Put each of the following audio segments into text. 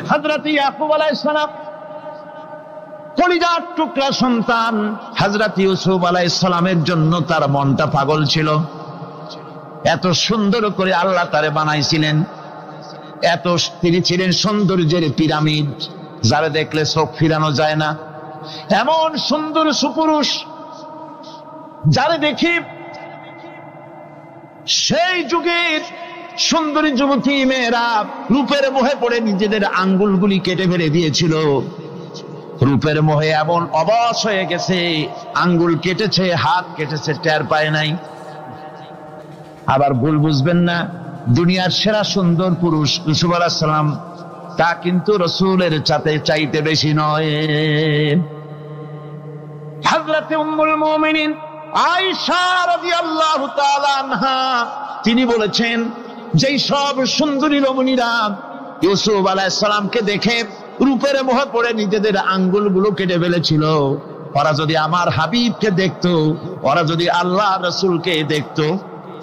হযরত ইয়াকুব আলাইহিস সালাম কলিজার টুকরা সন্তান হযরত ইউসুফ আলাইহিস সালামের জন্য তার মনটা পাগল ছিল। এত সুন্দর করে আল্লাহ তারে বানাইছিলেন, এত তিনি ছিলেন সৌন্দর্যের পিরামিড, যারা দেখলে চোখ ফিরানো যায় না, এমন সুন্দর সুপুরুষ যারা দেখি সেই যুগের সুন্দরী যুবতী মেয়েরা রূপের মোহে পড়ে নিজেদের আঙ্গুলগুলি কেটে ফেলে দিয়েছিল। রূপের মোহে এমন অবশ হয়ে গেছে, আঙ্গুল কেটেছে, হাত কেটেছে, টের পায় নাই। আবার ভুল বুঝবেন না, দুনিয়ার সেরা সুন্দর পুরুষ ইউসুফ আলাইহিস সালাম তা কিন্তু রাসূলের চাইতে বেশি নয়। হযরত উম্মুল মুমিনিন আয়েশা রাদিয়াল্লাহু তাআলা আনহা তিনি বলেছেন, যেই সব সুন্দরী রমণীরা ইউসুফ আলাইহিস সালামকে দেখে রূপের মোহে পড়ে নিজেদের আঙ্গুলগুলো কেটে ফেলেছিল, ওরা যদি আমার হাবিবকে দেখতো, ওরা যদি আল্লাহ রাসূলকে দেখতো,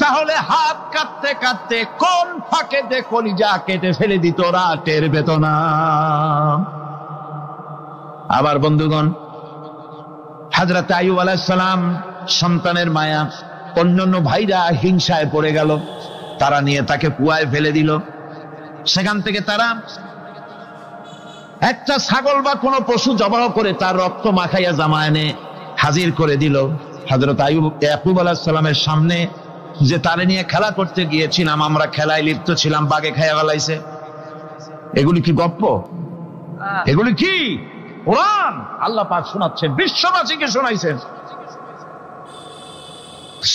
তাহলে হাত কাটতে কাটতে কোন ফাঁকে যে কলিজা কেটে ফেলে দিত, ওরা টের পেত না। আবার বন্ধুগণ, হযরত আইয়ুব আলাইহিস সালাম সন্তানের মায়া, অন্যান্য ভাইরা হিংসায় পড়ে গেল, তারা নিয়ে তাকে কুয়ায় ফেলে দিল। সেখান থেকে তারা একটা ছাগল বা কোনো পশু জবাহ করে তার রক্ত মাখাইয়া জামা এনে হাজির করে দিল হযরত ইয়াকুব আলাইহিস সালামের সামনে, যে তারে নিয়ে খেলা করতে গিয়েছিলাম, আমরা খেলায় লিপ্ত ছিলাম, বাগে খাইয়া ফেলাইছে। এগুলি কি গপ্প? এগুলি কি কোরআন? আল্লাহ পাক শোনাচ্ছেন, বিশ্ববাসীকে শোনাইছেন।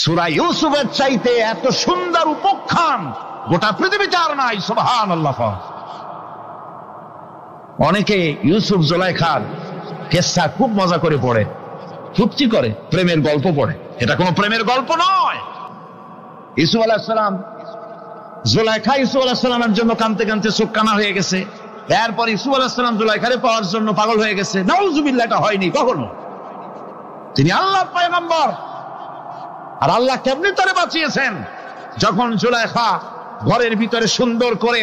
সূরা ইউসুফের চাইতে এত সুন্দর উপাখ্যান গোটা পৃথিবীতে আর নাই। সুবহানাল্লাহ। অনেকে ইউসুফ জুলাইখার কেসা খুব মজা করে পড়ে, ফুর্তি করে, প্রেমের গল্প পড়ে। এটা কোনো প্রেমের গল্প নয়। ইউসুফ আলাইহিস সালাম, জুলাইখা ইউসুফ আলাইহিস সালামের জন্য কাঁদতে কাঁদতে চোখ কানা হয়ে গেছে। এরপর ইউসুফ আলাইহিস সালাম জুলাইখারে পাওয়ার জন্য পাগল হয়ে গেছে। নাউজুবিল্লাহ, এটা হয়নি কখনো। তিনি আল্লাহর পয়গম্বর, আর আল্লাহ কেমনি তারে বাঁচিয়েছেন, যখন জুলাইখা ঘরের ভিতরে সুন্দর করে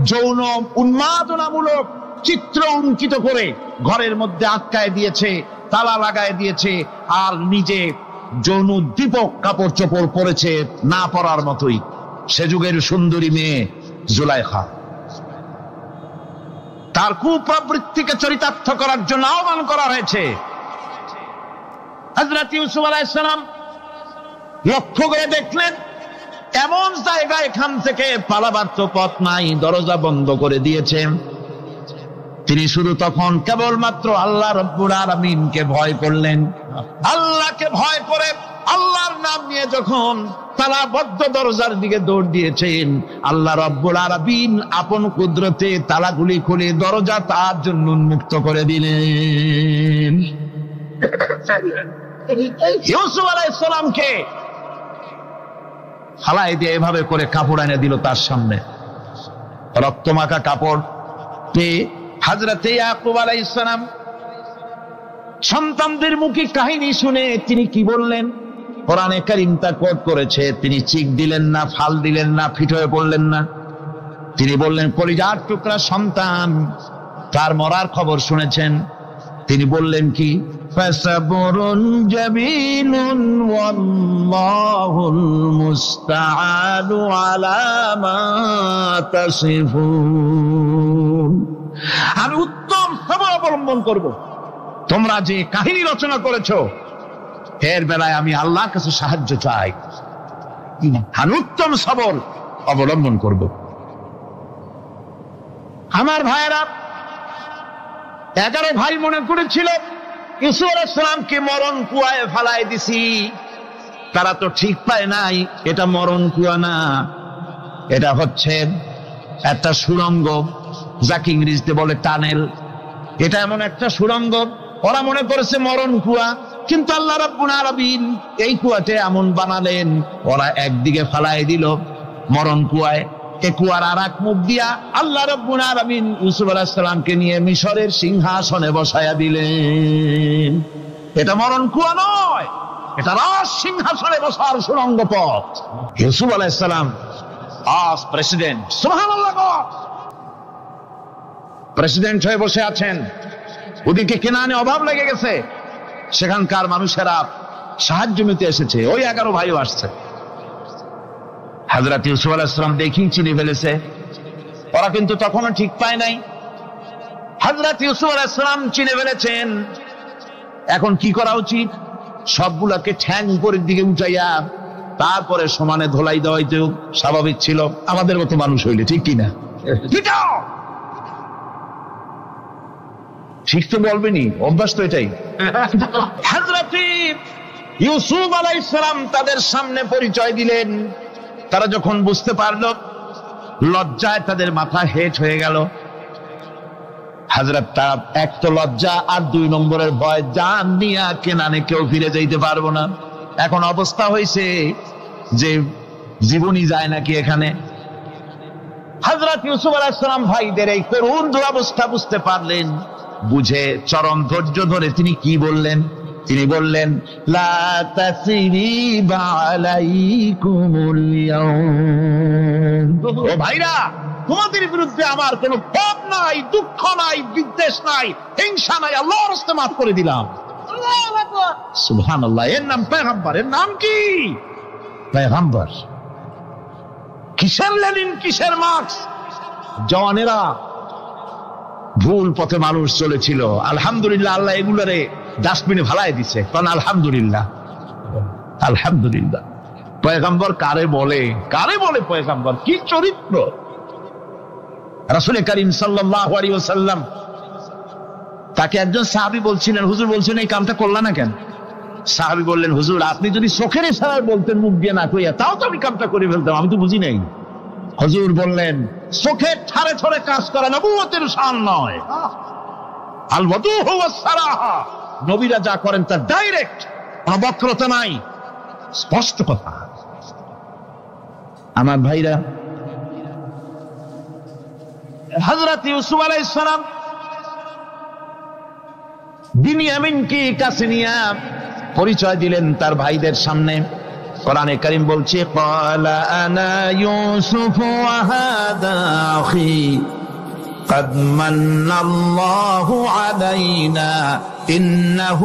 যৌন উন্মাদনামূলক চিত্র অঙ্কিত করে ঘরের মধ্যে আটকায় দিয়েছে, তালা লাগায় দিয়েছে, আর নিজে যৌন দীপক কাপড় চোপড় পরেছে না পরার মতোই। সে যুগের সুন্দরী মেয়ে জুলাইখা, তার কুপ্রবৃত্তিকে চরিতার্থ করার জন্য আহ্বান করা হয়েছে। হযরত ইউসুফ আলাইহিস সালাম লক্ষ্য করে দেখলেন এমন জায়গা, এখান থেকে পালাবার তো পথ নাই, দরজা বন্ধ করে দিয়েছে। তিনি শুধু তখন কেবলমাত্র আল্লাহ রাব্বুল আলামিনকে ভয় করলেন। আল্লাহকে ভয় করে আল্লাহর নাম নিয়ে যখন তালাবদ্ধ দরজার দিকে দৌড় দিয়েছেন, আল্লাহ রাব্বুল আলামিন আপন কুদরতে তালাগুলি খুলে দরজা তার জন্য উন্মুক্ত করে দিলেন। ইউসুফ আলাইহিস সালামকে ফালাই দিয়ে এভাবে করে কাপড় এনে দিল তার সামনে, রক্তমাখা কাপড় পেয়ে হযরত ইয়াকুব আলাইহিস সালাম সন্তানদের মুখে কাহিনী শুনে তিনি কি বললেন? কোরআনে কারীম তা কোট করেছে। তিনি চিক দিলেন না, ফাল দিলেন না, ফিট হয়ে পড়লেন না। তিনি বললেন, কলিজার টুকরা সন্তান তার মরার খবর শুনেছেন। তিনি বললেন কি? ফাসাবরুন জামিলুন ওয়াল্লাহুল মুস্তাআনু আলা মা তাসিফুন। আমি উত্তম সবর অবলম্বন করব। তোমরা যে কাহিনী রচনা করেছো এর বেলায় আমি আল্লাহর কাছে সাহায্য চাই, আমি উত্তম সবর অবলম্বন করব। আমার ভাইয়েরা, 11 ভাই মনে করেছিল ইউসুফ আলাইহিস সালামকে মরণ কুয়ায় ফালাই দিছি। তারা তো ঠিক পায় নাই, এটা মরণ কুয়া না, এটা হচ্ছে একটা সুড়ঙ্গ, যাকে ইংরেজিতে বলে টানেল। এটা এমন একটা সুড়ঙ্গ, ওরা মনে করেছে মরণ কুয়া, কিন্তু আল্লাহ রাব্বুল আলামিন এই কুয়াতে এমন বানালেন, ওরা একদিকে ফালাই দিল মরণ কুয়ায়, এই কুয়ার আর এক মুখ দিয়া আল্লাহ রাব্বুল আলামিন ইউসুফ আলাইহিস সালামকে নিয়ে মিশরের সিংহাসনে বসায়া দিলেন। এটা মরণ কুয়া নয়, এটা রাজ সিংহাসনে বসার সুড়ঙ্গ পথ। ইউসুফ আলাইহিস সালাম আজ প্রেসিডেন্ট। সুবহানাল্লাহ। প্রেসিডেন্ট হয়ে বসে আছেন, ওদিকে কেনানে অভাব লেগে গেছে, সেখানকার মানুষেরা সাহায্য নিতে এসেছে, ওই 11 ভাইও আসছে। হযরত ইউসুফ আলাইহিস সালাম দেখি চিনে ফেলেছে, ওরা কিন্তু তখনও ঠিক পায় নাই। হযরত ইউসুফ আলাইহিস সালাম চিনে ফেলেছেন, এখন কি করা উচিত? সবগুলাকে ঠ্যাং উপরের দিকে উঠাইয়া তারপরে সমানে ধোলাই দেওয়াই তো স্বাভাবিক ছিল, আমাদের মতো মানুষ হইলে, ঠিক কিনা? ঠিক তো বলবেনি, অভ্যাস তো এটাই। হযরত ইউসুফ আলাইহিস সালাম তাদের সামনে পরিচয় দিলেন। তারা যখন বুঝতে পারল, লজ্জায় তাদের মাথা হেট হয়ে গেল। হযরত তার এক তো লজ্জা, আর 2 নম্বরের ভয়, জান নিয়া কেনানে কেউ ফিরে যাইতে পারবো না। এখন অবস্থা হয়েছে যে জীবনই যায় নাকি এখানে। হযরত ইউসুফ আলাইহিস সালাম ভাইদের এই করুণ দুরবস্থা বুঝতে পারলেন, বুঝে চরম ধৈর্য ধরে তিনি কি বললেন? তিনি বললেন, লা তাসরিবা আলাইকুমুল ইয়াউম। ও ভাইরা, তোমাদের বিরুদ্ধে আমার কোনো পাপ নাই, দুঃখ নাই, বিদ্বেষ নাই, হিংসা নাই, আল্লাহর রাস্তায় মাফ করে দিলাম। আল্লাহু আকবার, সুবহানাল্লাহ। এর নাম পয়গম্বর। এর নাম কি? পয়গম্বর। কিসের লেনিন, কিসের মার্কস? জওয়ানেরা, ভুল পথে মানুষ চলেছিল, আলহামদুলিল্লাহ আল্লাহ এগুলারে ডাস্টবিনে ফালাই দিছে, কারণ আলহামদুলিল্লাহ, আলহামদুলিল্লাহ। পয়গম্বর কারে বলে? কারে বলে পয়গম্বর? কি চরিত্র! রাসূল করিম সাল্লাল্লাহু আলাইহি ওয়াসাল্লাম তাকে একজন সাহাবী বলছিলেন, হুজুর বলছেন এই কামটা করলা না কেন? সাহাবী বললেন, হুজুর আপনি যদি চোখের ইশারায় বলতেন, মুখ দিয়ে না কইয়া, তাও তো আমি কামটা করে ফেলতাম, আমি তো বুঝি নাই। হুজুর বললেন, চোখের ঠারে ঠারে কাজ করা নবুয়তের শান নয়। আল ওয়াদুহু ওয়াস সারাহা, নবীরা যা করেন তা ডাইরেক্ট, কোনো বক্রতা নাই, স্পষ্ট কথা। আমার ভাইরা, হযরত ইউসুফ আলাইহিস সালাম বিনিয়ামিনকে কাছে নিয়ে পরিচয় দিলেন তার ভাইদের সামনে। কোরআনে কারীম বলছে, ক্বালা আনা ইউসুফ ওয়া হাদা আখি قد من الله علينا إنه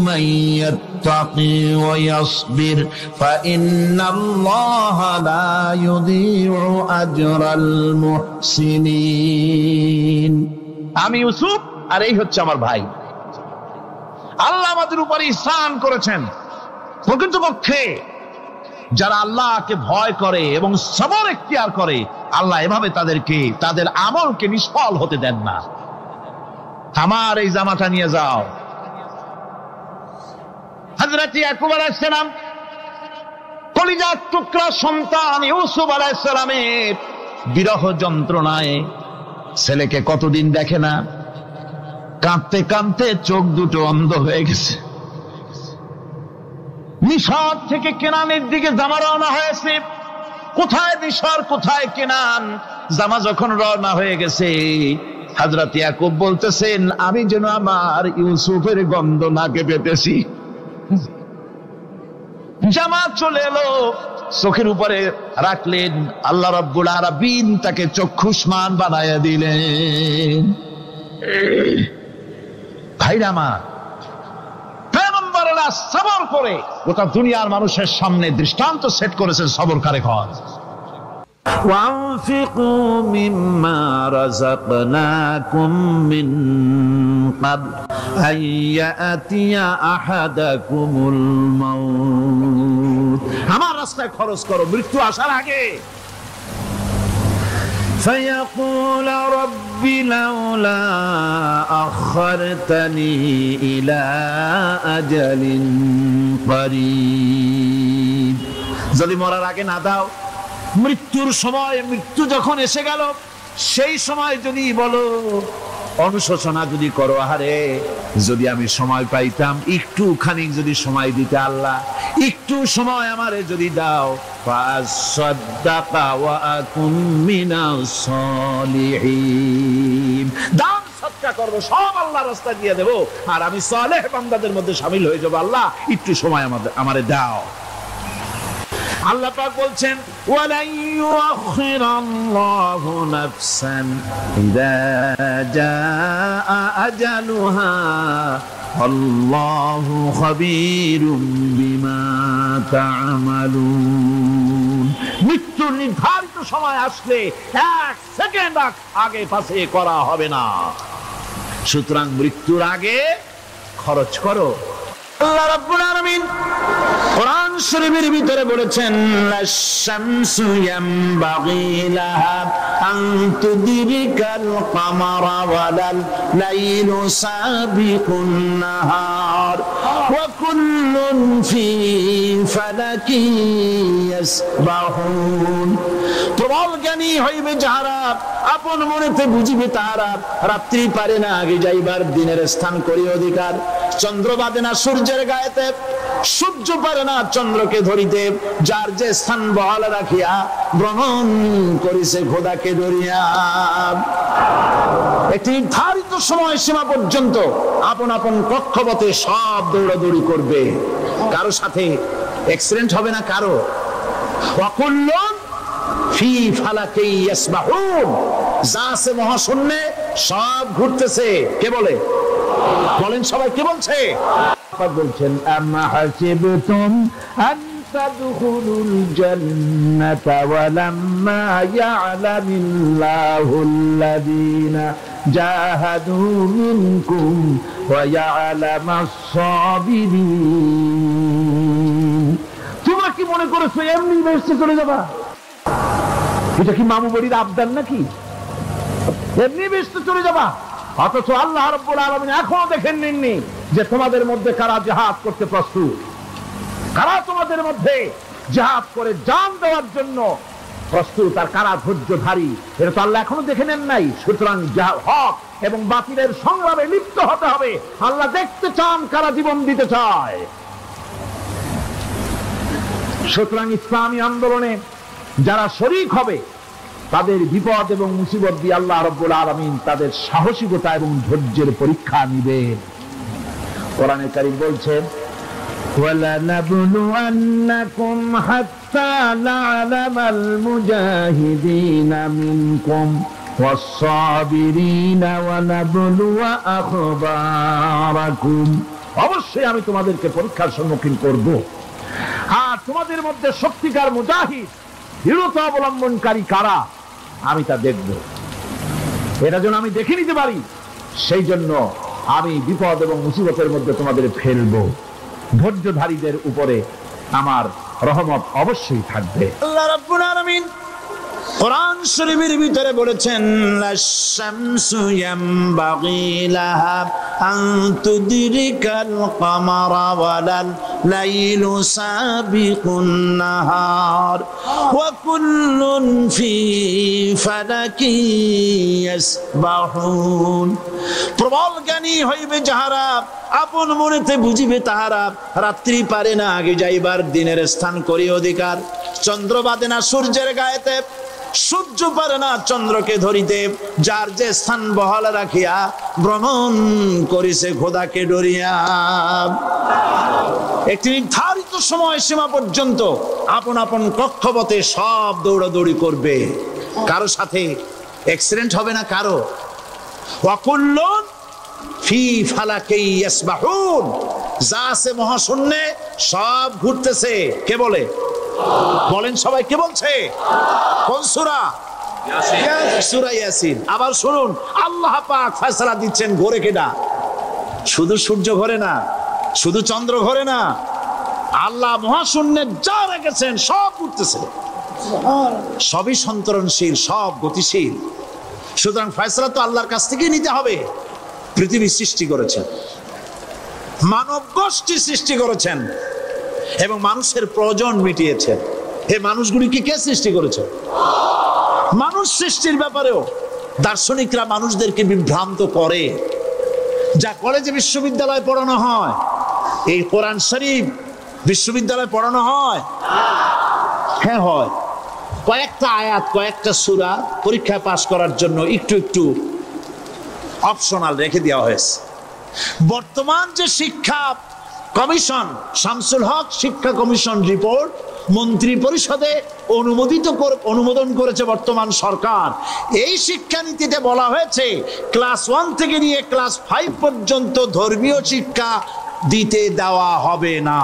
من يتقي ويصبر فإن الله لا يضيع أجر المحسنين। আমি ইউসুফ, আর এই হচ্ছে আমার ভাই। আল্লাহ আমাদের উপর ইহসান করেছেন। প্রকৃতপক্ষে যারা আল্লাহকে ভয় করে এবং সবর এখতিয়ার করে, আল্লাহ এভাবে তাদেরকে, তাদের আমলকে নিষ্ফল হতে দেন না। আমার এই জামাটা নিয়ে যাও। হযরত ইয়াকুব আলাইহিস সালাম, কলিজার টুকরা সন্তান ইউসুফ আলাইহিস সালামের বিরহ যন্ত্রণায় ছেলেকে কতদিন দেখে না, কাঁদতে কাঁদতে চোখ দুটো অন্ধ হয়ে গেছে। মিশর থেকে কেনানের দিকে জামা রওনা হয়েছে। কোথায় মিশর, কোথায় কেনান? জামা যখন রওনা হয়ে গেছে, হযরত ইয়াকুব বলতেছেন, আমি যেন আমার ইউসুফের গন্ধ নাকে পেতেছি। জামা চলে এলো, চোখের উপরে রাখলেন, আল্লাহ রাব্বুল আলামিন তাকে চক্ষুষ্মান বানায়া দিলেন। ভাইরা আমার, পয়গম্বরেরা সবর করে গোটা দুনিয়ার মানুষের সামনে দৃষ্টান্ত সেট করেছেন সবরকারী হন। وَأَنفِقُوا مِمَّا رَزَقْنَاكُم مِّن قَبْلِ أَن يَأْتِيَ أَحَدَكُمُ الْمَوْتُ। আমার রাস্তায় খরচ করো মৃত্যু আসার আগে। فيقول رب لولا أخرتني إلى أجل قريب। যদি মরার আগে না দাও, মৃত্যুর সময়, মৃত্যু যখন এসে গেল, সেই সময় যদি বলো, অনুশোচনা যদি করো, আহারে যদি আমি সময় পাইতাম, একটুখানি যদি সময় দিতে আল্লাহ, একটু সময় আমারে যদি দাও, ফাসাদদাকা ওয়া আকুম মিনাস সালিহিন, দান সদকা করব, সব আল্লাহর রাস্তায় দিয়ে দেব, আর আমি সালেহ বান্দাদের মধ্যে শামিল হয়ে যাব। আল্লাহ একটু সময় আমারে দাও। আল্লাহ পাক বলছেন, ওয়ালাই ইউআখিরাল্লাহু নাফসান ইযা জাআ আজালুহা আল্লাহু খাবীরুম বিমা তা'মালুন। মৃত্যুর নির্ধারিত সময় আসলে এক সেকেন্ড আগে পাশে করা হবে না। সুতরাং মৃত্যুর আগে খরচ করো। আল্লাহ রাব্বুল আলামিন কোরআন শরীফের ভিতরে বলেছেন, লাশ-শামসু ইয়ামবাগি লাহা আন তুদরিকাল কামারা ওয়ালাল লাইলু সাবিকুন নাহার ওয়া কুল্লুন ফি ফালাকিন ইয়াসবাহুন। প্রবল জ্ঞানী হইবে যাহারা, আপন মনেতে বুঝিবে তাহারা, রাত্রি পারে না আগে যাইবার, দিনের স্থান করি অধিকার। চন্দ্র বাদে না সূর্যের গায়েতে, সূর্য পারে না চন্দ্রকে ধরিতে, যার যে স্থান বহাল রাখিয়া ভ্রমণ করিছে খোদাকে ধরিয়া। একটি নির্ধারিত সময় সীমা পর্যন্ত আপন আপন কক্ষপথে সব দৌড়াদৌড়ি করবে, কারো সাথে অ্যাক্সিডেন্ট হবে না কারো। ওয়াকুল্লুন ফি ফালাকি ইয়াসবাহুন, যা আছে মহাশূন্যে সব ঘুরতেছে। কে বলে? বলেন সবাই, কে বলছে? বলছেন, আম্মা হাসিবতুম আন তাদখুলুল জান্নাতা ওয়া লাম্মা ইয়া'লামিল্লাহুল্লাযীনা জাহাদু মিনকুম ওয়া ইয়া'লামাস সাবিরিন। তোমরা কি মনে করেছো এমনি বেহেশতে চলে যাবা? এটা কি মামু বাড়ির আবদার নাকি? এমনি বেহেশতে চলে যাবা? অথচ আল্লাহ রাব্বুল আলামিন এখনো দেখেন নিননি যে তোমাদের মধ্যে কারা জিহাদ করতে প্রস্তুত, কারা তোমাদের মধ্যে জিহাদ করে জান দেওয়ার জন্য প্রস্তুত, আর কারা ধৈর্যধারী, এটা তো আল্লাহ এখনো দেখে নেন নাই। সুতরাং হক এবং বাতিলের সংগ্রামে লিপ্ত হতে হবে। আল্লাহ দেখতে চান কারা জীবন দিতে চায়। সুতরাং ইসলামী আন্দোলনে যারা শরীক হবে তাদের বিপদ এবং মুসিবত দিয়ে আল্লাহ রাব্বুল আলামিন তাদের সাহসিকতা এবং ধৈর্যের পরীক্ষা নিবেন। কোরআনে কারীম বলছেন, ওয়ালা নাবলুয়ান্নাকুম হাত্তা না'লামাল মুজাহিদিনা মিনকুম ওয়াস-সাবিরিনা ওয়া নাবলুয়া আখবারাকুম। অবশ্যই আমি তোমাদেরকে পরীক্ষার সম্মুখীন করব, আর তোমাদের মধ্যে সত্যিকার মুজাহিদ, দৃঢ়তা অবলম্বনকারী কারা আমি তা দেখব। এটা যেন আমি দেখে নিতে পারি, সেই জন্য আমি বিপদ এবং মুসিবতের মধ্যে তোমাদের ফেলবো। ধৈর্যধারীদের উপরে আমার রহমত অবশ্যই থাকবে। আল্লাহ রাব্বুল আলামিন কোরআন শরীফের ভিতরে বলেছেন, লাশ-শামসু ইয়ামবাগি লাহা আন তুদরিকাল কামারা ওয়ালাল লাইলু সাবিকুন নাহার ওয়া কুল্লুন ফি ফালাকিন ইয়াসবাহুন। প্রবল জ্ঞানী হইবে যাহারা, আপন মনেতে বুঝিবে তাহারা, রাত্রি পারে না আগে যাইবার, দিনের স্থান করি অধিকার। চন্দ্র বাদে না সূর্যের গায়েতে, সূর্য পারে না চন্দ্রকে ধরিতে, যার যে স্থান বহাল রাখিয়া ভ্রমণ করিছে খোদাকে ডরিয়া। একটি নির্ধারিত সময় সীমা পর্যন্ত আপন আপন কক্ষপথে সব দৌড়াদৌড়ি করবে, কারো সাথে অ্যাক্সিডেন্ট হবে না কারো। ওয়াকুল্লুন ফি ফালাকি ইয়াসবাহুন, যা আছে মহাশূন্যে সব ঘুরতেছে। কে বলে? বলেন সবাই, কে বলছে? কোন সূরা? সূরা ইয়াসিন। আবার শুনুন, আল্লাহ পাক ফয়সালা দিচ্ছেন, ঘোরে কেডা? শুধু সূর্য ঘোরে না, শুধু চন্দ্র ঘোরে না, আল্লাহ মহাশূন্যে যা রেখেছেন সব ঘুরতেছে, সবই সন্তরণশীল, সব গতিশীল। সুতরাং ফয়সালা তো আল্লাহর কাছ থেকেই নিতে হবে। পৃথিবী সৃষ্টি করেছেন, মানব গোষ্ঠী সৃষ্টি করেছেন এবং মানুষের প্রয়োজন মিটিয়েছেন। এই মানুষগুলিকে কে সৃষ্টি করেছে? মানুষ সৃষ্টির ব্যাপারেও দার্শনিকরা মানুষদেরকে বিভ্রান্ত করে। যা কলেজে বিশ্ববিদ্যালয়ে পড়ানো হয়, এই কোরআন শরীফ বিশ্ববিদ্যালয়ে পড়ানো হয়? হ্যাঁ হয়। কয়েকটা আয়াত, কয়েকটা সূরা পরীক্ষায় পাস করার জন্য একটু একটু অপশনাল রেখে দেওয়া হয়েছে। বর্তমান যে শিক্ষা কমিশন, শামসুল হক শিক্ষা কমিশন রিপোর্ট, মন্ত্রী পরিষদে অনুমোদন করেছে বর্তমান সরকার। এই শিক্ষানীতিতে বলা হয়েছে ক্লাস 1 থেকে নিয়ে ক্লাস 5 পর্যন্ত ধর্মীয় শিক্ষা দিতে দেওয়া হবে না।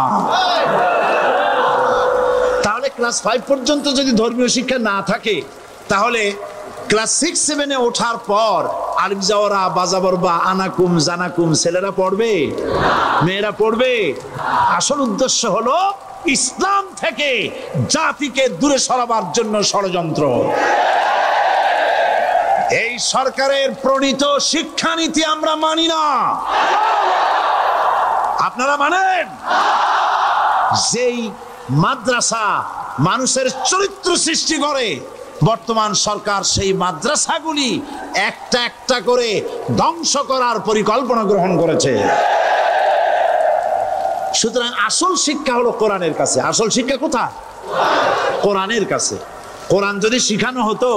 তাহলে ক্লাস 5 পর্যন্ত যদি ধর্মীয় শিক্ষা না থাকে, তাহলে ক্লাস 6-7-এ ওঠার পর আলিফ জাওরা বাজাবর বা আনাকুম জানাকুম ছেলেরা পড়বে, মেয়েরা পড়বে? আসল উদ্দেশ্য হলো ইসলাম থেকে জাতিকে দূরে সরাবার জন্য ষড়যন্ত্র। এই সরকারের প্রণীত শিক্ষানীতি আমরা মানি না। আপনারা মানেন? যেই মাদ্রাসা মানুষের চরিত্র সৃষ্টি করে, বর্তমান সরকার সেই মাদ্রাসাগুলি একটা একটা করে ধ্বংস করার পরিকল্পনা গ্রহণ করেছে। সুতরাং আসল শিক্ষা হলো কোরআনের কাছে। আসল শিক্ষা কোথায়? কোরআনের কাছে। কোরআন যদি শিখানো হতো,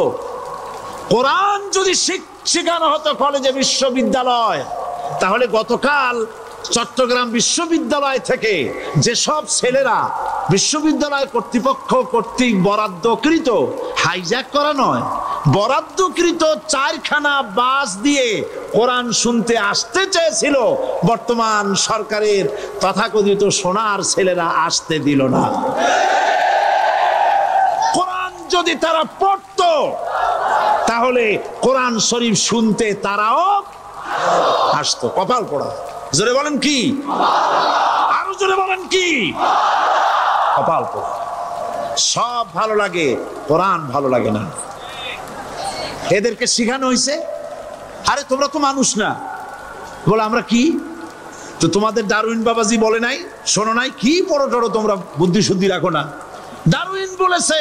কোরআন যদি শিখানো হতো কলেজে বিশ্ববিদ্যালয়, তাহলে গতকাল চট্টগ্রাম বিশ্ববিদ্যালয় থেকে যেসব ছেলেরা বিশ্ববিদ্যালয় কর্তৃপক্ষ কর্তৃক বরাদ্দকৃত, হাইজ্যাক করা নয়, বরাদ্দকৃত 4খানা বাস দিয়ে কোরআন শুনতে আসতে চেয়েছিল, বর্তমান সরকারের তথাকথিত সোনার ছেলেরা আসতে দিল না। কোরআন যদি তারা পড়তো, তাহলে কোরআন শরীফ শুনতে তারাও আসতো। কপাল পোড়া। জোরে বলেন কি? আরো জোরে বলেন কি? কপাল পোড়া। সব ভালো লাগে, কোরআন ভালো লাগে না। এদেরকে শিখানো হয়েছে, আরে তোমরা তো মানুষ না। বলে আমরা কি? তো তোমাদের ডারউইন বাবাজি বলে নাই, শোনো নাই? কি পড়ো টড়ো তোমরা, বুদ্ধি শুদ্ধি রাখো না। ডারউইন বলেছে,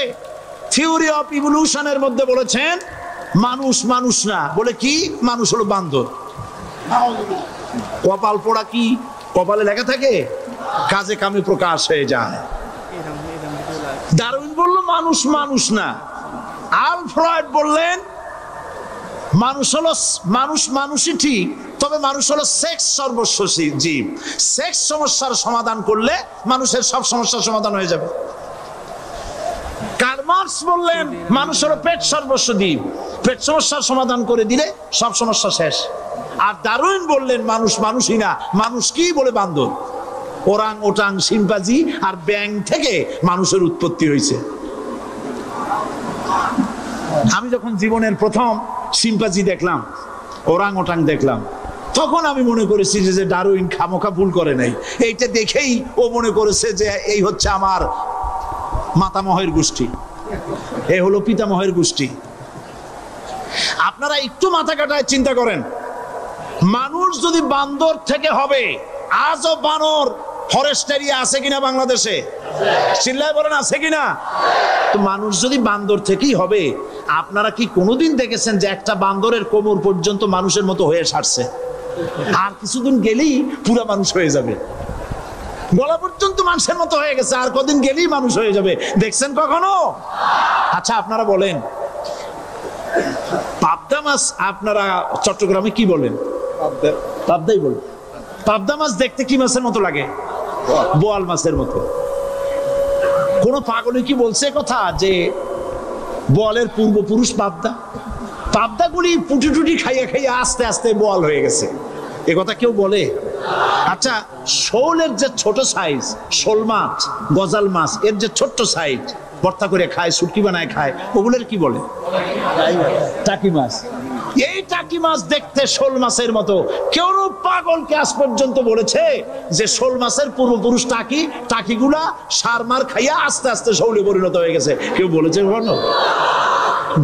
থিওরি অফ ইভলিউশনের মধ্যে বলেছেন মানুষ মানুষ না। বলে কি? মানুষ হলো বান্দর। কপাল পোড়া। কি কপালে লেখা থাকে? কাজে কামে প্রকাশ হয়ে যায়। ডারউইন বলল মানুষ মানুষ না। আল ফ্রয়েড বললেন মানুষ হলো মানুষই ঠিক, তবে মানুষ হলো সেক্স সর্বস্ব জীব। সেক্স সমস্যার সমাধান করলে মানুষের সব সমস্যার সমাধান হয়ে যাবে। কার্ল মার্কস বললেন মানুষ হলো পেট সর্বস্ব জীব, পেট সমস্যার সমাধান করে দিলে সব সমস্যা শেষ। আর ডারউইন বললেন মানুষ মানুষই না, মানুষ কি? বলে বান্দর। ওরাং ওটাং শিম্পাজি আর ব্যাং থেকে মানুষের উৎপত্তি হয়েছে। আমি যখন জীবনের প্রথম শিম্পাজি দেখলাম, ওরাং ওটাং দেখলাম, তখন আমি মনে করেছি যে ডারউইন খামোখা ভুল করে নাই। এইটা দেখেই ও মনে করেছে যে এই হচ্ছে আমার মাতামহের গোষ্ঠী, এ হলো পিতামহের গোষ্ঠী। আপনারা একটু মাথা কাটায় চিন্তা করেন, মানুষ যদি বান্দর থেকে হবে, আজও বানর ফরেস্ট এরিয়া আছে কিনা বাংলাদেশে? চিল্লায় বলেন আছে কিনা? তো মানুষ যদি বান্দর থেকেই হবে, আপনারা কি কোনোদিন দেখেছেন যে একটা বান্দরের কোমর পর্যন্ত মানুষের মতো হয়ে সারছে? আর কিছুদিন গেলেই পুরা মানুষ হয়ে যাবে। গলা পর্যন্ত মানুষের মতো হয়ে গেছে, আর কদিন গেলেই মানুষ হয়ে যাবে। দেখছেন কখনো? আচ্ছা আপনারা বলেন, পাবদা মাছ আপনারা চট্টগ্রামে কি বলেন? পাবদাই বলেন। পাবদা মাছ দেখতে কি মাছের মতো লাগে? বোয়াল মাছের মতো। কোন পাগলে কি বলছে কথা যে বোয়ালের পূর্বপুরুষ পাবদা? পাবদাগুলি পুটি টুটি খাইয়া খাইয়া আস্তে আস্তে বোয়াল হয়ে গেছে, এ কথা কেউ বলে? আচ্ছা শোলের যে ছোট সাইজ, শোল মাছ, গজাল মাছ, এর যে ছোট্ট সাইজ ভর্তা করে খায়, শুটকি বানায় খায়, ওগুলোর কি বলে? টাকি মাছ। এই টাকি মাছ দেখতে শোল মাছের মতো। কেউ পাগলকে আজ পর্যন্ত বলেছে যে শোল মাছের পূর্বপুরুষ টাকি, টাকিগুলা সার মার খাইয়া আস্তে আস্তে শোলে পরিণত হয়ে গেছে? কেউ বলেছে কখনো?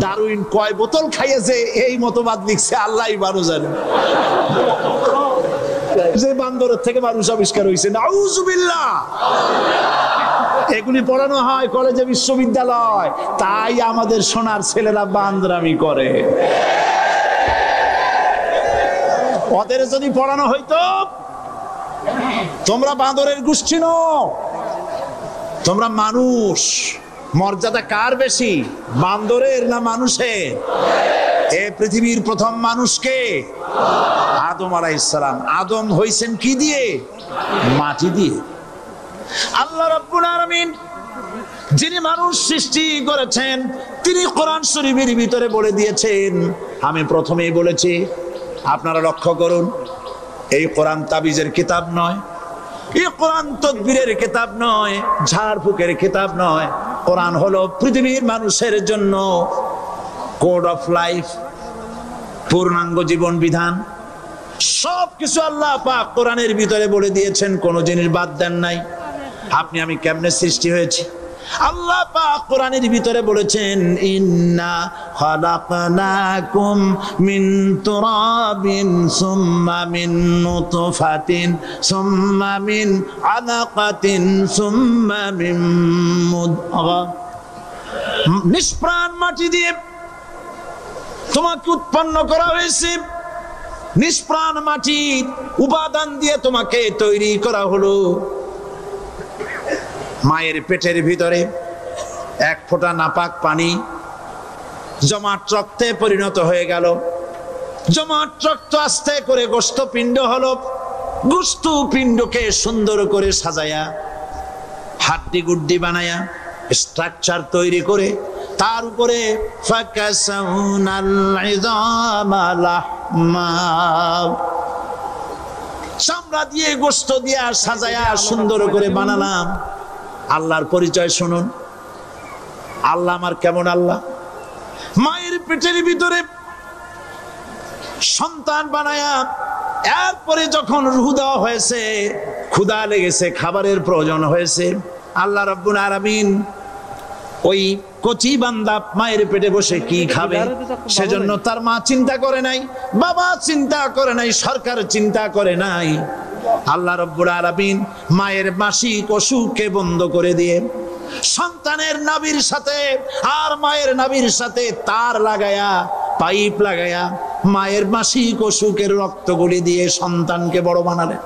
ডারউইন কয় বোতল খাইয়েছে এই মতবাদ লিখছে আল্লাহই ভালো জানে। যে বান্দরের থেকে মানুষ আবিষ্কার হয়েছে, নাউজুবিল্লাহ। এগুলি পড়ানো হয় কলেজে বিশ্ববিদ্যালয়, তাই আমাদের সোনার ছেলেরা বান্দরামি করে। ওদের যদি পড়ানো হইতো তোমরা বান্দরের গোষ্ঠী নও, তোমরা মানুষ। মর্যাদা কার বেশি, বান্দরের না মানুষের? এ পৃথিবীর প্রথম মানুষকে আদম আলাইহিস সালাম। আদম হইছেন কি দিয়ে? মাটি দিয়ে। আল্লাহ রাব্বুল আলামিন যিনি মানুষ সৃষ্টি করেছেন তিনি কোরআন শরীফের ভিতরে বলে দিয়েছেন। আমি প্রথমেই বলেছি, আপনারা লক্ষ্য করুন, এই কোরআন তাবিজের কিতাব নয়, এই কোরআন তদবিরের কিতাব নয়, ঝাড়ফুঁকের কিতাব নয়। কোরআন হলো পৃথিবীর মানুষের জন্য কোড অফ লাইফ, পূর্ণাঙ্গ জীবন বিধান। সবকিছু আল্লাহ পাক কোরআনের ভিতরে বলে দিয়েছেন, কোন জিনিস বাদ দেন নাই। আপনি আমি কেমনে সৃষ্টি হয়েছি আল্লাহ পাক কোরআনের ভিতরে বলেছেন, ইন্না খালাকনাকুম মিন তুরাবিন সুম্মা মিন নুতফাতিন সুম্মা মিন আলাকাতিন সুম্মা মিন মুদগা। নিষ্প্রাণ মাটি দিয়ে তোমাকে উৎপন্ন করা হয়েছে, নিষ্প্রাণ মাটির উপাদান দিয়ে তোমাকে তৈরি করা হলো। মায়ের পেটের ভিতরে এক ফোঁটা নাপাক পানি জমাট রক্তে পরিণত হয়ে গেল। জমাট রক্ত আস্তে করে গোস্ত পিণ্ড হলো। গোস্ত পিণ্ডকে সুন্দর করে সাজায়া, হাড্ডি গুড্ডি বানায়া, স্ট্রাকচার তৈরি করে তার উপরে চামড়া দিয়ে গোস্ত দিয়া সাজায়া সুন্দর করে বানালাম। আল্লাহর পরিচয় শুনুন, আল্লাহ আমার কেমন আল্লাহ। মায়ের পেটের ভিতরে সন্তান বানায়া এরপরে যখন রূহ দেওয়া হয়েছে, ক্ষুধা লেগেছে, খাবারের প্রয়োজন হয়েছে, আল্লাহ রাব্বুল আলামিন ওই কচি বান্দা মায়ের পেটে বসে কি খাবে সেজন্য তার মা চিন্তা করে নাই, বাবা চিন্তা করে নাই, সরকার চিন্তা করে নাই। আল্লাহ রাব্বুল আলামিন মায়ের মাসিক অসুখকে বন্ধ করে দিয়ে সন্তানের নাভির সাথে আর মায়ের নাভির সাথে তার লাগায়া, পাইপ লাগায়া মায়ের মাসিক অসুখের রক্তগুলি দিয়ে সন্তানকে বড় বানালেন।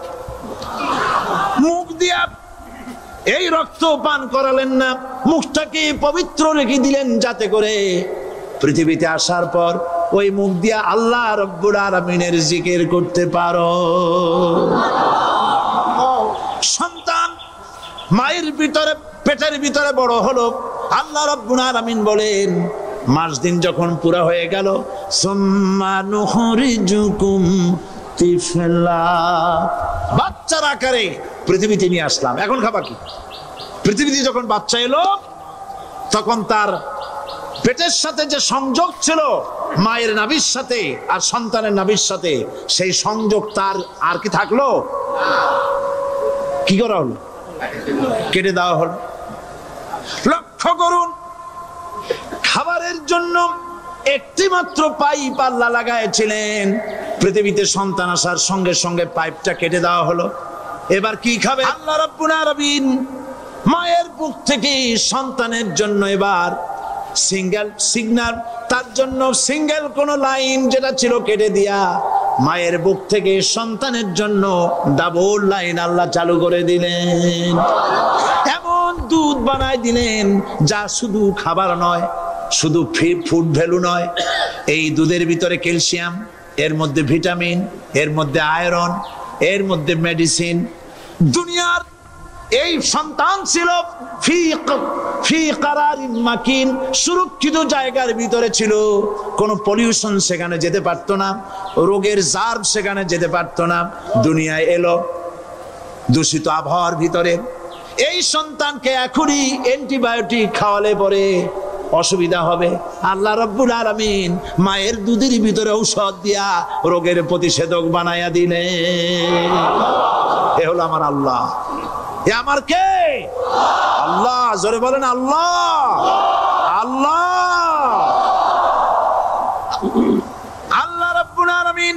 মুখ দিয়া এই রক্ত পান করালেন না, মুখটাকে পবিত্র রেখে দিলেন যাতে করে পৃথিবীতে আসার পর ওই মুখ দিয়া আল্লাহ রাব্বুল আলামিনের জিকির করতে পারো। সন্তান মায়ের ভিতরে পেটের ভিতরে বড় হলো। আল্লাহ রাব্বুল আলামিন বলেন, মাস দিন যখন পুরা হয়ে গেল, সুম্মা নুখরিজুকুম তিফলা, বাচ্চার আকারে পৃথিবীতে নিয়ে আসলাম। এখন খাবা কি? পৃথিবীতে যখন বাচ্চা এলো তখন তার পেটের সাথে যে সংযোগ ছিল মায়ের নাভির সাথে আর সন্তানের নাভির সাথে, সেই সংযোগ তার আর কি থাকলো? কি করা হলো? কেটে দেওয়া হলো। লক্ষ্য করুন, খাবারের জন্য একটি মাত্র পাইপ আল্লাহ লাগাইছিলেন, পৃথিবীতে সন্তান আসার সঙ্গে সঙ্গে পাইপটা কেটে দেওয়া হলো। এবার কি খাবে? আল্লাহ রাব্বুল আলামিন মায়ের বুক থেকে সন্তানের জন্য এবার সিঙ্গেল সিগন্যাল, তার জন্য সিঙ্গেল কোন লাইন যেটা ছিল কেটে দিয়া মায়ের বুক থেকে সন্তানের জন্য ডাবল লাইন আল্লাহ চালু করে দিলেন। এমন দুধ বানাই দিলেন যা শুধু খাবার নয়, শুধু ফুড ভ্যালু নয়, এই দুধের ভিতরে ক্যালসিয়াম, এর মধ্যে ভিটামিন, এর মধ্যে আয়রন, এর মধ্যে মেডিসিন। দুনিয়ার এই সন্তান ছিল ফি কারারিন মাকিন, সুরক্ষিত জায়গার ভিতরে ছিল, কোনো পলিউশন সেখানে যেতে পারতো না, রোগের জার্ম সেখানে যেতে পারতো না। দুনিয়ায় এলো দূষিত আবহাওয়ার ভিতরে। এই সন্তানকে এখনই অ্যান্টিবায়োটিক খাওয়ালে পরে অসুবিধা হবে। আল্লাহ রাব্বুল আলামিন মায়ের দুধের ভিতরে ঔষধ দিয়া রোগের প্রতিষেধক বানায়া দিলেন। এ হলো আমার আল্লাহ। এ আমার কে? আল্লাহ। জোরে বলেন আল্লাহ। আল্লাহ আল্লাহ রাব্বুল আলামিন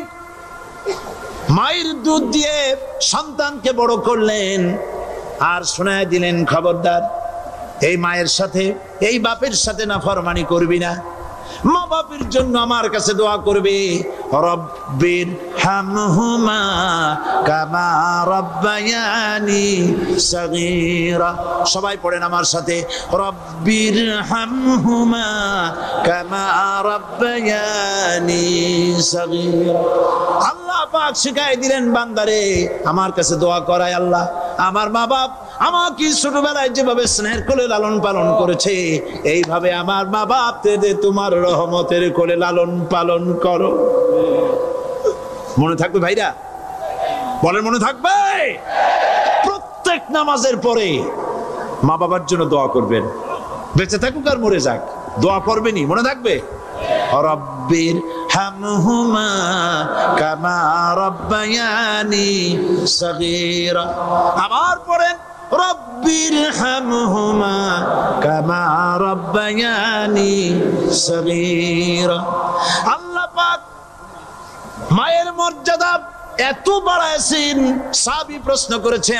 মায়ের দুধ দিয়ে সন্তানকে বড় করলেন আর শোনায় দিলেন, খবরদার এই মায়ের সাথে, এই বাপের সাথে নাফরমানি করবি না। মা বাপের জন্য আমার কাছে দোয়া করবে, রব্বির হামহুমা কামা রব্বায়ানি সগীরা। সবাই পড়েন আমার সাথে, রব্বির হামহুমা কামা রব্বায়ানি সগীরা। আল্লাহ পাক শিখাই দিলেন বান্দারে আমার কাছে দোয়া করায়, আল্লাহ আমার মা বাপ আমাকে ছোটবেলায় যেভাবে স্নেহের কোলে লালন পালন করেছে, এইভাবে আমার মা বাপদের তোমার রহমতের কোলে লালন পালন করো। মনে থাকবে ভাইরা? বলেন মনে থাকবে? প্রত্যেক নামাজের পরে মা বাবার জন্য দোয়া করবেন, বেঁচে থাকুক আর মরে যাক, দোয়া করবেনই, মনে থাকবে? রব্বির হামহুমা কামা রব্বায়ানি সগীরা। আবার পড়েন রব্বির হামহুমা কামা রব্বায়ানি সগীরা। আল্লাহ পাক মায়ের মর্যাদা এত বাড়াইছেন, সাহাবী প্রশ্ন করেছে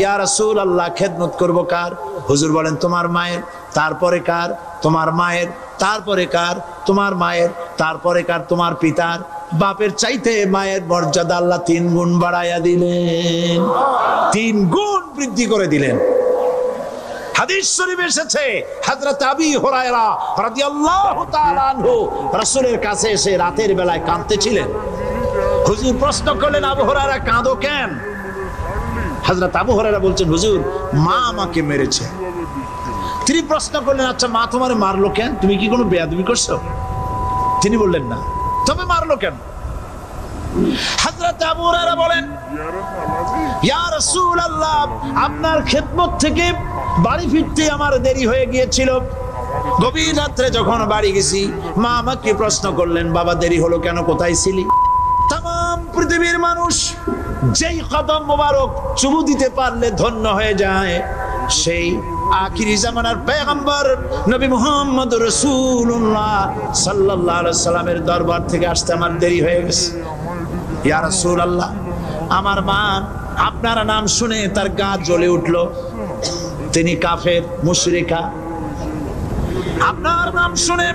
ইয়া রাসূলুল্লাহ খেদমত করব কার? হুজুর বলেন তোমার মায়ের, তারপরে কার? তোমার মায়ের, তারপরে কার? তোমার মায়ের, তারপরে কার? তোমার পিতার। বাপের চাইতে মায়ের মর্যাদা আল্লাহ 3 গুণ বাড়াইয়া দিলেন, 3 গুণ বৃদ্ধি করে দিলেন। হাদিস শরীফে এসেছে হযরত আবী হুরায়রা রাদিয়াল্লাহু তাআলা আনহু রাসূলের কাছে এসে রাতের বেলায় কাঁদতেছিলেন। হুজুর প্রশ্ন করলেন আবু হুরায়রা কাঁদো কেন? হযরত আবু হুরায়রা বলছেন হুজুর মা আমাকে মেরেছে। তিনি প্রশ্ন করলেন আচ্ছা মা তোমারে মারলো কেন? তুমি কি কোনো বেয়াদবি করছো? তিনি বললেন না। তবে মারলো কেন? হযরত আবু হুরায়রা বলেন ইয়া রাসূলুল্লাহ আপনার খেদমত থেকে বাড়ি ফিরতে আমার দেরি হয়ে গিয়েছিল। গভীর রাত্রে যখন বাড়ি গেছি মা আমাকে প্রশ্ন করলেন বাবা দেরি হলো কেন, কোথায় ছিলি? তাম পৃথিবীর মানুষ যেই কদম মোবারক চুমু দিতে পারলে ধন্য হয়ে যায়, সেই আখিরি জামানার পয়গম্বর নবী মুহাম্মদ রাসূলুল্লাহ সাল্লাল্লাহু আলাইহি সাল্লামের দরবার থেকে আসতে আমার দেরি হয়ে গেছে। ইয়া রাসূলুল্লাহ আমার মা আপনার নাম শুনে তার গা জ্বলে উঠলো, তিনি কাফের মুশরিকা। আপনার নাম শুনে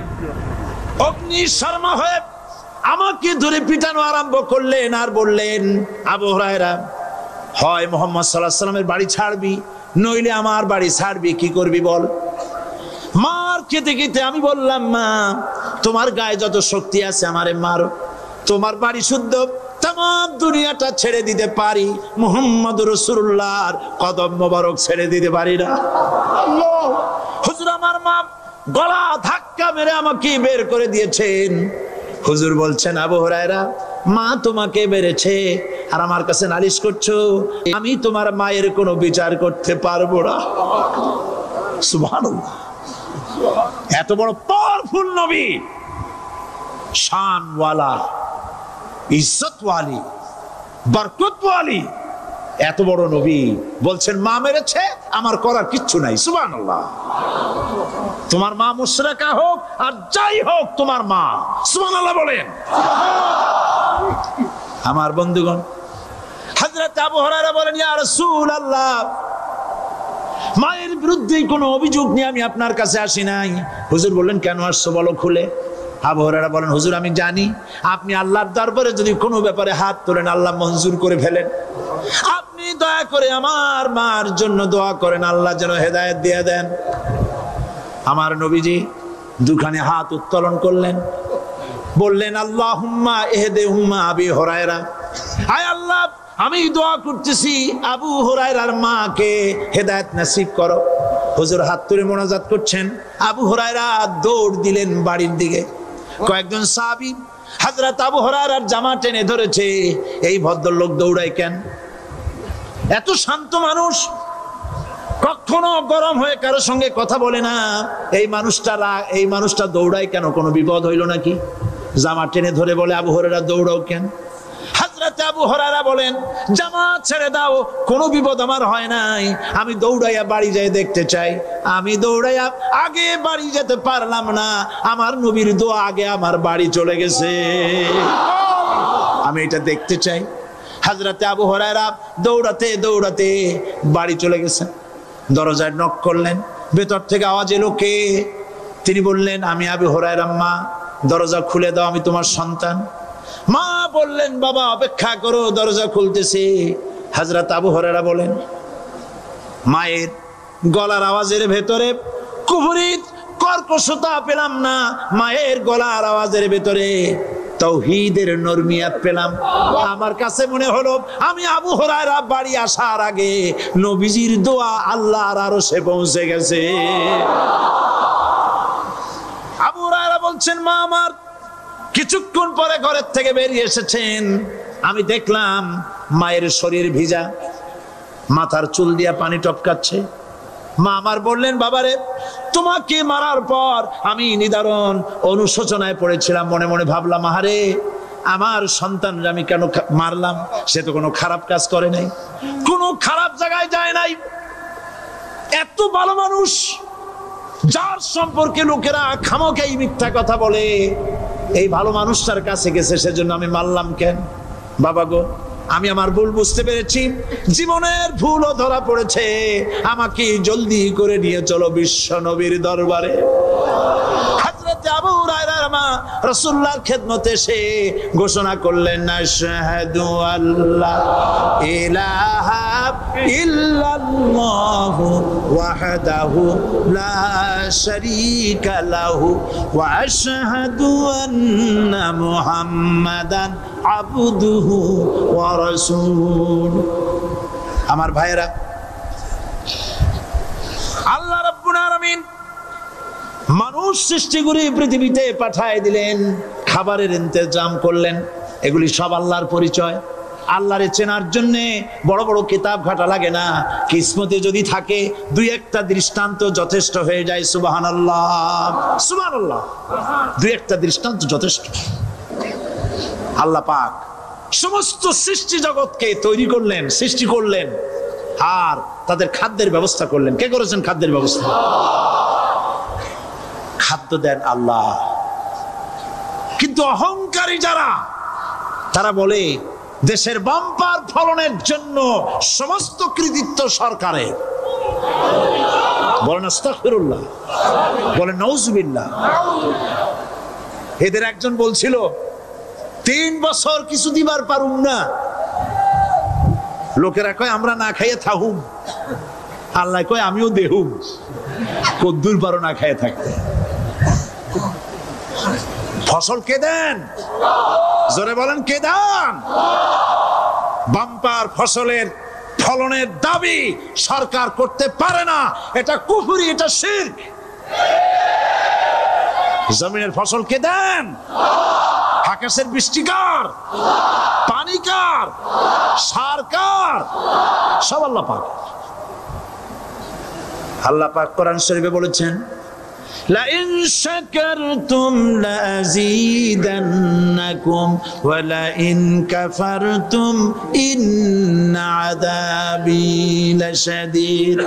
অগ্নি শর্মা হয়ে আমাকে ধরে পিটানো আরম্ভ করলেন আর বললেন আবু হুরায়রা হয় মুহাম্মদ সাল্লাল্লাহু আলাইহি সাল্লামের বাড়ি ছাড়বি নইলে আমার বাড়ি ছাড়বি, কি করবি বল? মার খেতে খেতে আমি বললাম মা তোমার গায়ে যত শক্তি আছে আমারে মারো, তোমার বাড়ি শুদ্ধ তাম দুনিয়াটা ছেড়ে দিতে পারি, মুহাম্মদ রাসূলুল্লাহর কদম মোবারক ছেড়ে দিতে পারি না। হুজুর আমার মা গলা ধাক্কা মেরে আমাকে বের করে দিয়েছেন। হুজুর বলছেন আবু হুরায়রা মা তোমাকে মেরেছে আর আমার কাছে নালিশ করছো, আমি তোমার মায়ের কোনো বিচার করতে পারবো না। সুবহানাল্লাহ, এত বড় পাওয়ারফুল নবী, শানওয়ালা, ইজ্জতওয়ালি, বরকতওয়ালি, এত বড় নবী বলছেন মা মেরেছে আমার করার কিচ্ছু নাই। সুবহানাল্লাহ, তোমার মা মুশরিকা হোক আর যাই হোক তোমার মা। সুবহানাল্লাহ বলেন। আমার বন্ধুগণ হযরত আবু হুরায়রা বলেন ইয়া রাসূলুল্লাহ মায়ের বিরুদ্ধে কোনো অভিযোগ নিয়ে আমি আপনার কাছে আসি নাই। হুজুর বললেন কেন আসছো বলো খুলে। আবু হুরায়রা বলেন হুজুর আমি জানি আপনি আল্লাহর দরবারে যদি কোনো ব্যাপারে হাত তোলেন আল্লাহ মঞ্জুর করে ফেলেন, আপনি দয়া করে আমার মার জন্য দোয়া করেন আল্লাহ যেন হেদায়েত দিয়ে দেন। আমার নবীজি দুখানে হাত উত্তোলন করলেন, বললেন আল্লাহুম্মা ইহদি উম্মা আবি হুরায়রা, আয় আল্লাহ আমি দোয়া করতেছি আবু হুরায়রার মাকে হেদায়েত নসিব করো। হুজুর হাত তুলে মোনাজাত করছেন, আবু হুরায়রা দৌড় দিলেন বাড়ির দিকে। কয়েকজন সাহাবী হযরত আবু হুরায়রার জামা টেনে ধরেছে, এই ভদ্রলোক দৌড়ায় কেন? এত শান্ত মানুষ, কখনো গরম হয়ে কারোর সঙ্গে কথা বলে না, এই মানুষটা দৌড়ায় কেন? কোনো বিপদ হইল নাকি? জামা টেনে ধরে বলে আবু হুরায়রা দৌড়াও কেন? হযরত আবু হুরায়রা বলেন জামা ছেড়ে দাও, কোনো বিপদ আমার হয় নাই, আমি দৌড়াইয়া বাড়ি যাই দেখতে চাই। আমি দৌড়াইয়া আগে বাড়ি যেতে পারলাম না, আমার নবীর দোয়া আগে আমার বাড়ি চলে গেছে, আমি এটা দেখতে চাই। হযরত আবু হুরায়রা দৌড়াতে দৌড়াতে বাড়ি চলে গেছেন। দরজায় নক করলেন, ভেতর থেকে আওয়াজ এলো কে? তিনি বললেন আমি আবু হুরায়রা, মা দরজা খুলে দাও, আমি তোমার সন্তান। মা বললেন বাবা অপেক্ষা করো, দরজা খুলতেছে। হযরত আবু হুরায়রা বলেন মায়ের গলার আওয়াজের ভেতরে কুফরি কর্কশতা পেলাম না, মায়ের গলার আওয়াজের ভেতরে তাওহীদের নরমিয়াত পেলাম। আমার কাছে মনে হলো আমি আবু হুরায়রা বাড়ি আসার আগে নবীজির দোয়া আল্লাহর আরশে পৌঁছে গেছে। আবু হুরায়রা বলছেন, মা আমার কিছুক্ষণ পরে ঘরের থেকে বেরিয়ে এসেছেন, আমি দেখলাম মায়ের শরীর ভিজা, মাথার চুল দিয়া পানি টপকাচ্ছে। মা আমার বললেন, বাবারে তোমাকে মারার পর আমি নিদারুণ অনুশোচনায় পড়েছিলাম, মনে মনে ভাবলাম, আহারে আমার সন্তানরা আমি কেন মারলাম? সে তো কোনো খারাপ কাজ করে নাই, কোনো খারাপ জায়গায় যায় নাই, এত ভালো মানুষ যার সম্পর্কে লোকেরা খামোখাই মিথ্যা কথা বলে, এই ভালো মানুষটার কাছে গেছে, সেজন্য আমি মারলাম কেন? বাবা গো, আমি আমার ভুল বুঝতে পেরেছি, জীবনের ভুলও ধরা পড়েছে, আমাকে জলদি করে নিয়ে চলো বিশ্ব নবীর দরবারে। হযরত আবু হুরায়রার মা রাসূলুল্লাহর খেদমতে এসে ঘোষণা করলেন, আশহাদু আল্লা ইলাহা ইল্লাল্লাহু ওয়াহদাহু লা শারীকা লাহু ওয়া আশহাদু আন্না মুহাম্মাদান আবদুহু ওয়া রাসূলুহু। আমার ভাইয়েরা, আল্লাহ রাব্বুল আলামিন মানুষ সৃষ্টি করে পৃথিবীতে পাঠায় দিলেন, খাবারের ইন্তজাম করলেন, এগুলি সব আল্লাহর পরিচয়। আল্লাহরে চেনার জন্য বড় বড় কিতাব ঘাটা লাগে না, কিসমতে যদি থাকে দুই একটা দৃষ্টান্ত যথেষ্ট হয়ে যায়। সুবহানাল্লাহ, সুবহানাল্লাহ, দুই একটা দৃষ্টান্ত যথেষ্ট। আল্লাহ পাক সমস্ত সৃষ্টি জগৎকে তৈরি করলেন, সৃষ্টি করলেন, আর তাদের খাদ্যের ব্যবস্থা করলেন। কে করেছেন খাদ্যের ব্যবস্থা? খাদ্য দেন আল্লাহ। কিন্তু অহংকারী যারা, তারা বলে দেশের বাম্পার ফলনের জন্য সমস্ত কৃতিত্ব সরকারের। বলেন আস্তাগফিরুল্লাহ, বলেন নাউজুবিল্লাহ। এদের একজন বলছিল, 3 বছর কিছু দিবার পারুম না, লোকেরা কয় আমরা না খাইয়ে থাকুম, আল্লাহ কয় আমিও দেহুম, কদ্দুর পারো না খাইয়ে থাকতে। ফসল কে দেন? জোরে বলেন কে দেন? বাম্পার ফসলের ফলনের দাবি সরকার করতে পারে না, এটা কুফরি, এটা শিরক। জমিনের ফসল কে দেন? আকাশের বৃষ্টি কার? পানি কার? সার কার? সব আল্লাহ পাক। আল্লাহ পাক কোরআন শরীফে বলেছেন, লা ইন শাকারতুম লাযীদান্নাকুম ওয়া লা ইন কাফারতুম ইন্না আযাবি লাশাদীদ।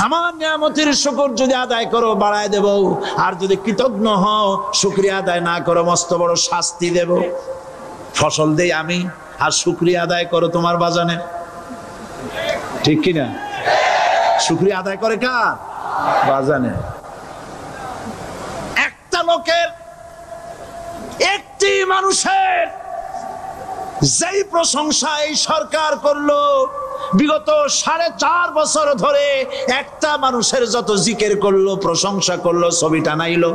আমার নিয়ামতের শুকর যদি আদায় করো বাড়ায় দেব, আর যদি কৃতজ্ঞ হও, শুকরিয়া আদায় না করো, মস্ত বড় শাস্তি দেব। ফসল দেই আমি, আর শুকরিয়া আদায় করো তোমার বাজানে, ঠিক কিনা? শুকরিয়া আদায় করে কার? বাজানে। একটা লোকের, একটি মানুষের যেই প্রশংসা এই সরকার করলো, বিগত 4.5 বছর ধরে একটা মানুষের যত জিকির করলো, প্রশংসা করলো, ছবি টানাইলো,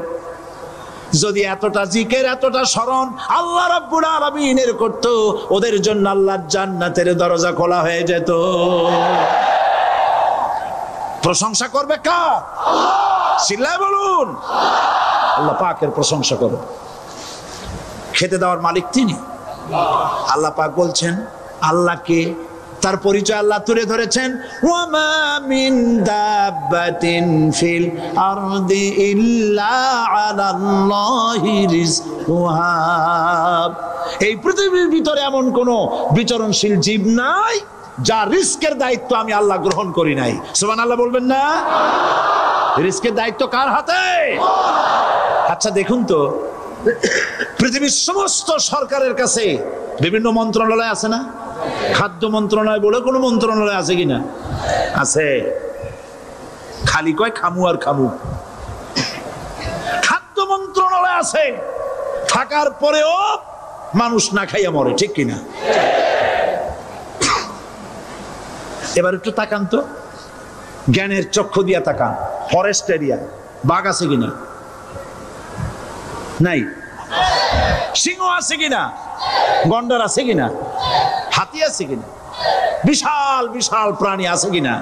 যদি এতটা জিকির, এতটা স্মরণ আল্লাহ রাব্বুল আলামিনের করতো, ওদের জন্য আল্লাহর জান্নাতের দরজা খোলা হয়ে যেত। প্রশংসা করবে কার? চিল্লায় বলুন, আল্লাহ পাকের প্রশংসা করো। খেতে দেওয়ার মালিক তিনি। আল্লাহ পাক বলছেন, আল্লাহকে, তার পরিচয় আল্লাহ তুলে ধরেছেন, ওয়ামা মিন দাব্বাতিন ফিল আরদি ইল্লা আলাল্লাহি রিজকুহা। এই পৃথিবীর ভিতরে এমন কোন বিচরণশীল জীব নাই যার রিস্কের দায়িত্ব আমি আল্লাহ গ্রহণ করি নাই। সুবহানাল্লাহ বলবেন না? রিস্কের দায়িত্ব কার হাতে? আচ্ছা দেখুন তো, পৃথিবীর সমস্ত সরকারের কাছে বিভিন্ন মন্ত্রণালয় আছে না? খাদ্য মন্ত্রণালয় বলে কোনো মন্ত্রণালয় আছে কিনা? আছে। খালি কয় খামু আর খামু। খাদ্য মন্ত্রণালয় আছে, থাকার পরেও মানুষ না খাইয়া মরে, ঠিক কিনা? এবার একটু তাকান তো, জ্ঞানের চক্ষু দিয়া তাকান, ফরেস্ট এরিয়া বাঘ আছে কিনা? নাই। সিংহ আছে কিনা, গন্ডার আছে কিনা, হাতি আছে কিনা, বিশাল বিশাল প্রাণী আছে কিনা।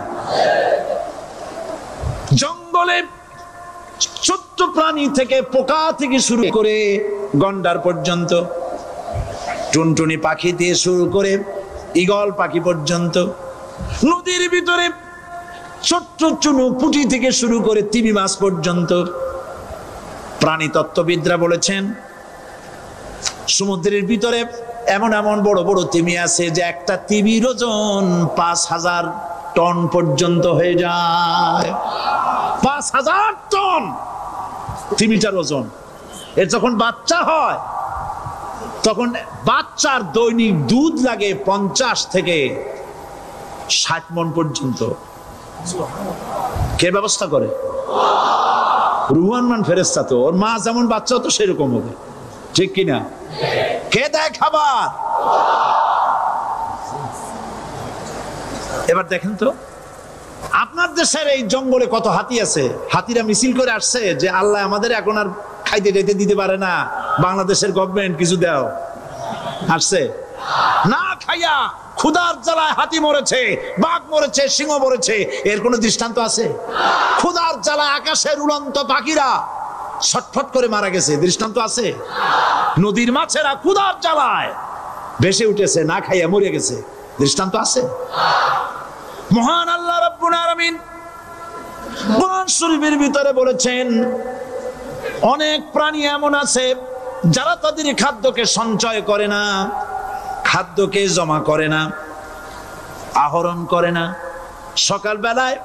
জঙ্গলে ছোট্ট প্রাণী থেকে পোকা থেকে শুরু করে গন্ডার পর্যন্ত, টুনটুনি পাখি দিয়ে শুরু করে ঈগল পাখি পর্যন্ত, নদীর ভিতরে ছোট্ট চুনু পুঁটি থেকে শুরু করে তিমি মাছ পর্যন্ত। প্রাণী তত্ত্ববিদরা বলেছেন সমুদ্রের ভিতরে এমন এমন বড় বড় তিমি আছে যে একটা তিমির ওজন 5000 টন পর্যন্ত হয়ে যায়। 5000 টন তিমিটার ওজন। এর যখন বাচ্চা হয় তখন বাচ্চার দৈনিক দুধ লাগে 50 থেকে 60 মণ পর্যন্ত। কে ব্যবস্থা করে? রুহান মান ফেরেশতা। তো ওর মা যেমন বাচ্চা তো সেরকম হবে, ঠিক কিনা? কে দেয় খাবার? এবার দেখেন তো আপনার দেশের এই জঙ্গলে কত হাতি আছে। হাতিরা মিছিল করে আসছে যে আল্লাহ আমাদের এখন আর খাইতে টাইতে দিতে পারে না, বাংলাদেশের গভর্নমেন্ট কিছু দাও। আসছে না, খাইয়া ক্ষুধার জ্বালায় হাতি মরেছে, বাঘ মরেছে, সিংহ মরেছে। এর কোনো দৃষ্টান্ত আছে? ক্ষুধার জ্বালায় আকাশের উড়ন্ত পাখিরা ছটফট করে মারা গেছে, দৃষ্টান্ত আছে? নদীর মাছেরা ক্ষুধার জ্বালায় ভেসে উঠেছে, না খাইয়া মরে গেছে, দৃষ্টান্ত আছে? মহান আল্লাহ রাব্বুল আলামিন কোরআন শরীফের ভিতরে বলেছেন অনেক প্রাণী এমন আছে যারা তাদের খাদ্যকে সঞ্চয় করে না, খাদ্যকে জমা করে না, আহরণ করে না। সকাল বেলায়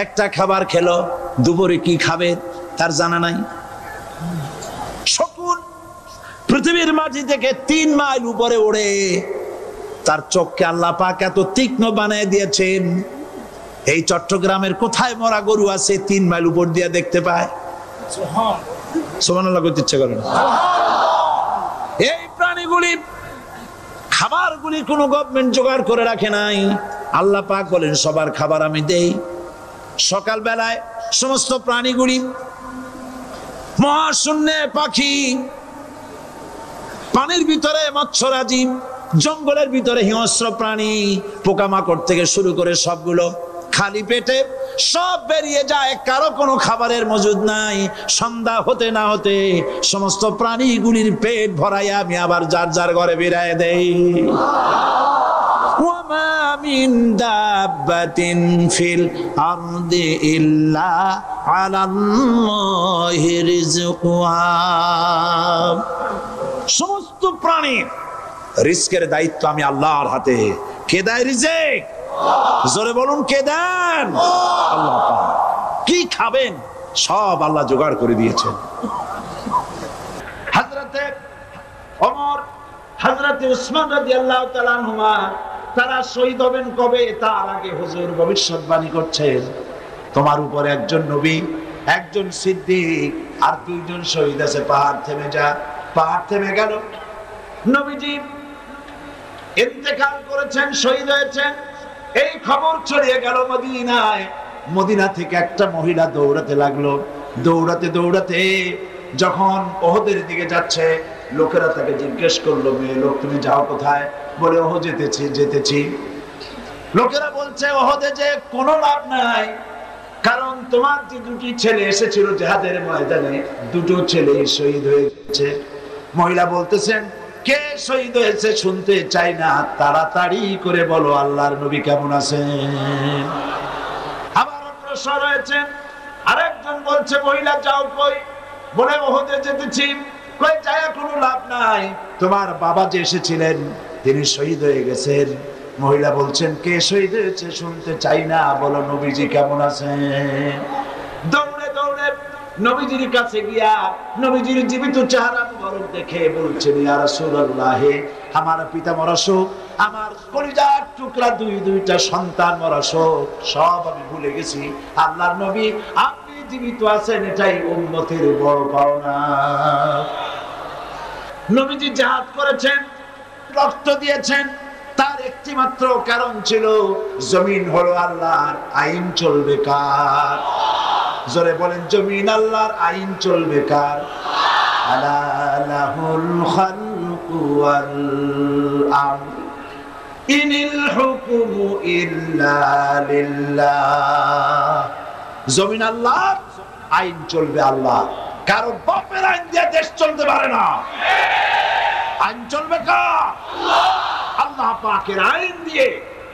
একটা খাবার খেলো, দুপুরে কি খাবে তার জানা নাই। শকুন পৃথিবীর মাটি থেকে 3 মাইল উপরে ওড়ে, তার চোখকে আল্লাহ পাক এত তীক্ষ্ণ বানিয়ে দিয়েছেন। এই চট্টগ্রামের কোথায় মরা গরু আছে 3 মাইল উপর দিয়ে দেখতে পায়? সুবহানাল্লাহ করতে ইচ্ছে করে না। এই প্রাণীগুলি খাবারগুলি কোনো গভর্নমেন্ট জোগাড় করে রাখে নাই। আল্লাহ পাক বলেন সবার খাবার আমি দেই। সকাল বেলায় সমস্ত প্রাণীগুলি, মহাশূন্যে পাখি, পানির ভিতরে মৎস্যরাজি, জঙ্গলের ভিতরে হিংস্র প্রাণী, পোকামাকড় থেকে শুরু করে সবগুলো খালি পেটে সব বেরিয়ে যায়, কারো কোনো খাবারের মজুদ নাই। সন্ধ্যা হতে না হতে সমস্ত প্রাণীগুলির পেট ভরাইয়া আমি আবার যার যার ঘরে বেরিয়ে দেই। ওয়ামা মিন দাব্বাতিন ফিল আরদি ইল্লা আলাল্লাহি রিজকুহা। সমস্ত প্রাণীর রিজকের দায়িত্ব আমি আল্লাহর হাতে। কে দেয় রিজক? জোরে বলুন, কে দেন? আল্লাহ পাক। কি খাবেন সব আল্লাহ জোগাড় করে দিয়েছেন। হযরতে ওমর, হযরতে উসমান রাদিয়াল্লাহু তাআলা আনহুমা তারা শহীদ হবেন কবে তার আগে হুজুর ভবিষ্যৎবাণী করছেন তোমার উপরে একজন নবী, একজন সিদ্দিক আর 2 জন শহীদ আছে। পাহাড় থেমে যা। পাহাড় থেমে গেল। নবীজি ইন্তেকাল করেছেন, শহীদ হয়েছেন। এই খবর ছড়িয়ে গেল মদিনায়। মদিনা থেকে একটা মহিলা দৌড়াতে লাগলো। দৌড়াতে দৌড়াতে যখন ওহদের দিকে যাচ্ছে, লোকেরা তাকে জিজ্ঞেস করলো, মেয়ে লোক তুমি যাও কোথায়? বলে ওহ যেতেছি। লোকেরা বলছে ওহদে যে কোনো লাভ নাই, কারণ তোমার যে 2টি ছেলে এসেছিল জিহাদের ময়দানে, 2টো ছেলে শহীদ হয়েছে। মহিলা বলতেছেন কে শহীদ হয়েছে শুনতে চাই না, তাড়াতাড়ি করে বলো আল্লাহর নবী কেমন আছেন। আবার অগ্রসর হয়েছেন। আরেকজন বলছে মহিলা যাও কই? বলে ওহদে যেতেছি। কই যায় কোনো লাভ নাই, তোমার বাবা যে এসেছিলেন তিনি শহীদ হয়ে গেছেন। মহিলা বলছেন কে শহীদ হয়েছে শুনতে চাই না, বলো নবীজি কেমন আছেন। দৌড়ে দৌড়ে নবীজির কাছে গিয়া নবীজির জীবিত চেহারা মুবারক দেখে বলছেন ইয়া রাসূলুল্লাহ, আমার পিতা মরা শোক, আমার কলিজার টুকরা 2টা সন্তান মরা শোক সব আমি ভুলে গেছি। আল্লাহর নবী আপনি জীবিত আছেন, এটাই উম্মতের বড় পাওনা। নবীজি জিহাদ করেছেন, রক্ত দিয়েছেন, তার একটি মাত্র কারণ ছিল জমিন হলো আল্লাহর, আইন চলবে কার? জোরে বলেন, জমিন আল্লাহর, আইন চলবে কার? আলা লাহুল খালকু ওয়াল আমর ইনিল হুকুমু ইল্লা লিল্লাহ। জমিন আল্লাহ, আইন চলবে আল্লাহ। কারো বাপের আইন দিয়ে দেশ চলতে পারে না। আইন চলবে কার? আল্লাহ পাকের আইন দিয়ে